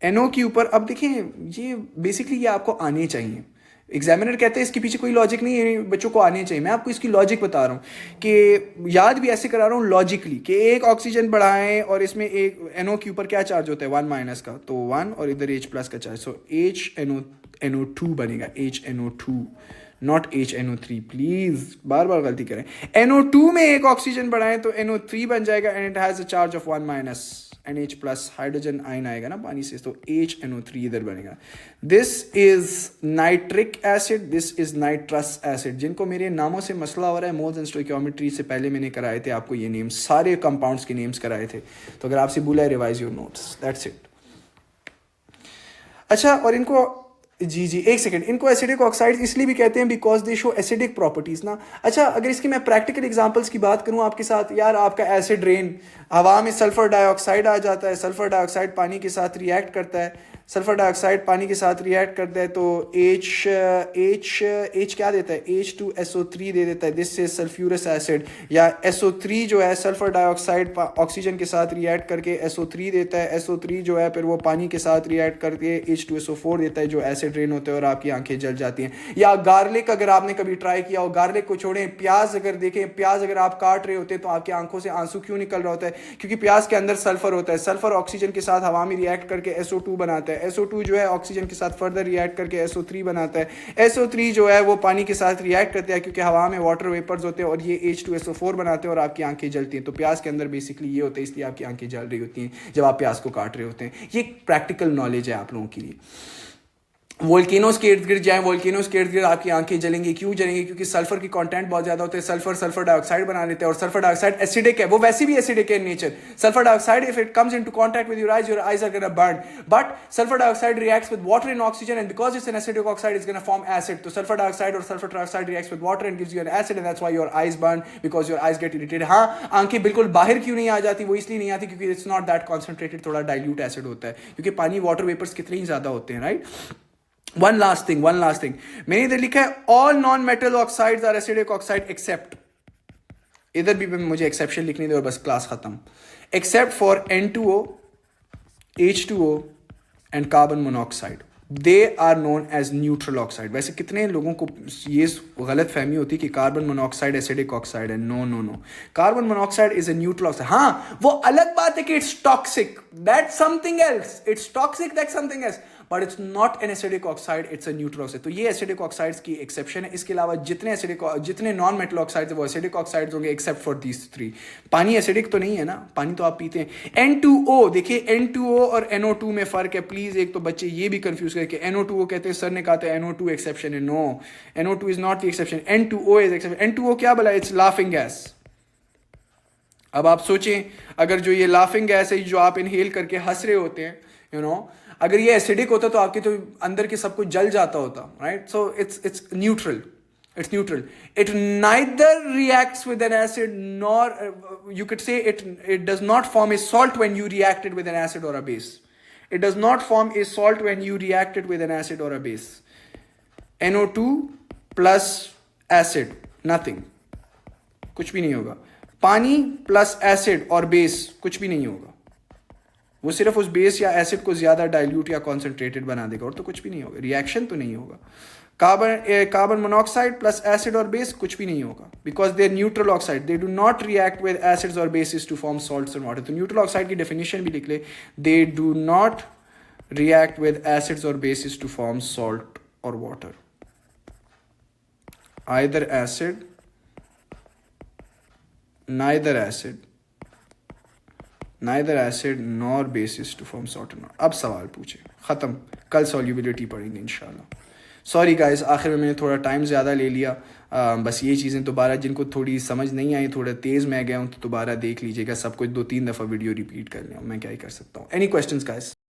NO के ऊपर, अब देखें, ये बेसिकली ये आपको आने चाहिए। एग्जामिनर कहते हैं इसके पीछे कोई लॉजिक नहीं है, बच्चों को आने चाहिए। मैं आपको इसकी लॉजिक बता रहा हूँ कि याद भी ऐसे करा रहा हूँ लॉजिकली कि एक ऑक्सीजन बढ़ाएं और इसमें एक NO के ऊपर क्या चार्ज होता है 1 माइनस का, तो 1 और इधर H प्लस का चार्ज, सो HNO2 बनेगा, HNO2 नॉट HNO3, प्लीज बार बार गलती करें। NO2 में एक ऑक्सीजन बढ़ाएं तो NO3 बन जाएगा and it has a charge of 1 minus and H plus hydrogen ion आएगा ना पानी से, तो HNO3 इधर बनेगा। This is nitric acid, this is nitrous acid. जिनको मेरे नामों से मसला हो रहा है, मोल्स एंड स्टोइकियोमेट्री से पहले मैंने कराए थे आपको ये नेम्स, सारे कंपाउंड्स के नेम्स कराए थे, तो अगर आपसे बोला है revise your notes, that's it. अच्छा, और इनको जी एक सेकंड, इनको एसिडिक ऑक्साइड्स इसलिए भी कहते हैं because they show acidic properties ना। अच्छा, अगर इसकी मैं प्रैक्टिकल एग्जांपल्स की बात करूं आपके साथ, यार आपका एसिड रेन, हवा में सल्फर डाइऑक्साइड आ जाता है, सल्फर डाइऑक्साइड पानी के साथ रिएक्ट करता है, सल्फर डाइऑक्साइड पानी के साथ रिएक्ट करता है तो H क्या देता है, H2SO3 दे देता है, दिस इज सल्फ्यूरस एसिड। या SO3 जो है सल्फर डाइऑक्साइड ऑक्सीजन के साथ रिएक्ट करके SO3 देता है, SO3 जो है फिर वो पानी के साथ रिएक्ट करके H2SO4 देता है, जो एसिड रेन होता है और आपकी आंखें जल जाती हैं। या गार्लिक, अगर आपने कभी ट्राई किया हो, गार्लिक को छोड़ें, प्याज अगर देखें, प्याज अगर आप काट रहे होते हैं तो आपकी आंखों से आंसू क्यों निकल रहा होता है, क्योंकि प्याज के अंदर सल्फर होता है, सल्फर ऑक्सीजन के साथ हवा में रिएक्ट करके SO2 बनाता है, SO2 जो है ऑक्सीजन के साथ फर्दर रिएक्ट करके SO3 बनाता है, SO3 जो है वो पानी के साथ रिएक्ट करता है क्योंकि हवा में वाटर वेपर्स होते हैं और ये H2SO4 बनाते हैं और आपकी आंखें जलती हैं। तो प्याज के अंदर बेसिकली ये होता है, इसलिए आपकी आंखें जल रही होती हैं जब आप प्याज को काट रहे होते हैं। ये प्रैक्टिकल नॉलेज है आप लोगों के लिए। वोल्केनोस के इर्द गिर्द जाएं, वोल्केनोस के इर्द गिर्द आपकी आंखें जलेंगी, क्यों जलेंगी, क्योंकि सल्फर की कंटेंट बहुत ज्यादा होते हैं, सल्फर डाइऑक्साइड बना लेते हैं और सल्फर डाइऑक्साइड एसिडिक है, वो वैसे भी एसिडिक है in nature. Sulphur dioxide if it comes into contact with your eyes are gonna burn, but sulphur dioxide reacts with water and oxygen and because it's an acidic oxide it's gonna form acid. तो sulphur dioxide और sulphur trioxide reacts with water and gives you an acid and that's why your eyes burn, because your eyes get irritated. हाँ, आंखें बिल्कुल बाहर क्यों नहीं आ जाती, वो इसलिए नहीं आती क्योंकि इट्स नॉट दैट कॉन्सेंट्रेटेड, थोड़ा डाइल्यूट एसिड होता है, क्योंकि पानी वाटर वेपर्स कितने ही ज्यादा होते हैं, राइट। one last thing मैंने इधर लिखा है all non-metal oxides are acidic oxide except, इधर भी मुझे एक्सेप्शन लिखने दे और बस क्लास खत्म, except for N2O, H2O and carbon monoxide, they are known as neutral oxide। वैसे कितने लोगों को ये गलत फहमी होती है कि कार्बन मोनोऑक्साइड एसिडिक ऑक्साइड है, no, carbon monoxide is a neutral oxide. हाँ, वो अलग बात है कि it's toxic, that's something else, it's toxic, that's something else, but it's not an acidic oxide, it's a neutral oxide. तो ये acidic oxides की एक्सेप्शन है। इसके अलावा जितने नॉन मेटल ऑक्साइड्स है वो एसिडिक ऑक्साइड्स होंगे एक्सेप्ट फॉर दीज 3। पानी एसिडिक तो नहीं है ना, पानी तो आप पीते हैं। N2O, देखिए N2O और NO2 में फर्क है, प्लीज एक तो बच्चे ये भी कंफ्यूज करके NO2O कहते हैं, सर ने कहा था NO2 एक्सेप्शन है, no, NO2 is not the exception, N2O is exception. N2O क्या बोला, इट्स लाफिंग गैस। अब आप सोचें, अगर जो ये लाफिंग गैस है जो आप इनहेल करके हंस रहे होते हैं, यू नो, अगर ये एसिडिक होता तो आपके तो अंदर के सब कुछ जल जाता होता, right. So it's neutral, it neither reacts with an acid nor you could say it does not form a salt when you react it with an acid or a base. It does not form a salt when you react it with an acid or a base. NO2 plus acid, nothing, कुछ भी नहीं होगा। पानी plus acid और base, कुछ भी नहीं होगा, वो सिर्फ उस बेस या एसिड को ज्यादा डाइल्यूट या कॉन्सेंट्रेटेड बना देगा और तो कुछ भी नहीं होगा, रिएक्शन तो नहीं होगा। कार्बन मोनोऑक्साइड प्लस एसिड और बेस, कुछ भी नहीं होगा, because they are neutral oxide, they do not react with acids और bases to form salts and water. तो न्यूट्रल ऑक्साइड की डेफिनेशन भी लिख ले, they do not react with acids और बेसिस टू फॉर्म सॉल्ट और water, either acid, neither acid nor basis to form salt and water। अब सवाल पूछे, खत्म, कल सॉल्युबिलिटी पढ़ेंगे इंशाल्लाह। सॉरी गाइस, आखिर में मैंने थोड़ा टाइम ज़्यादा ले लिया, बस ये चीज़ें दोबारा जिनको थोड़ी समझ नहीं आई, थोड़ा तेज़ मैं गया हूँ, तो दोबारा देख लीजिएगा, सब कुछ 2-3 दफ़ा वीडियो रिपीट कर लिया, मैं क्या ही कर सकता हूँ। Any questions guys?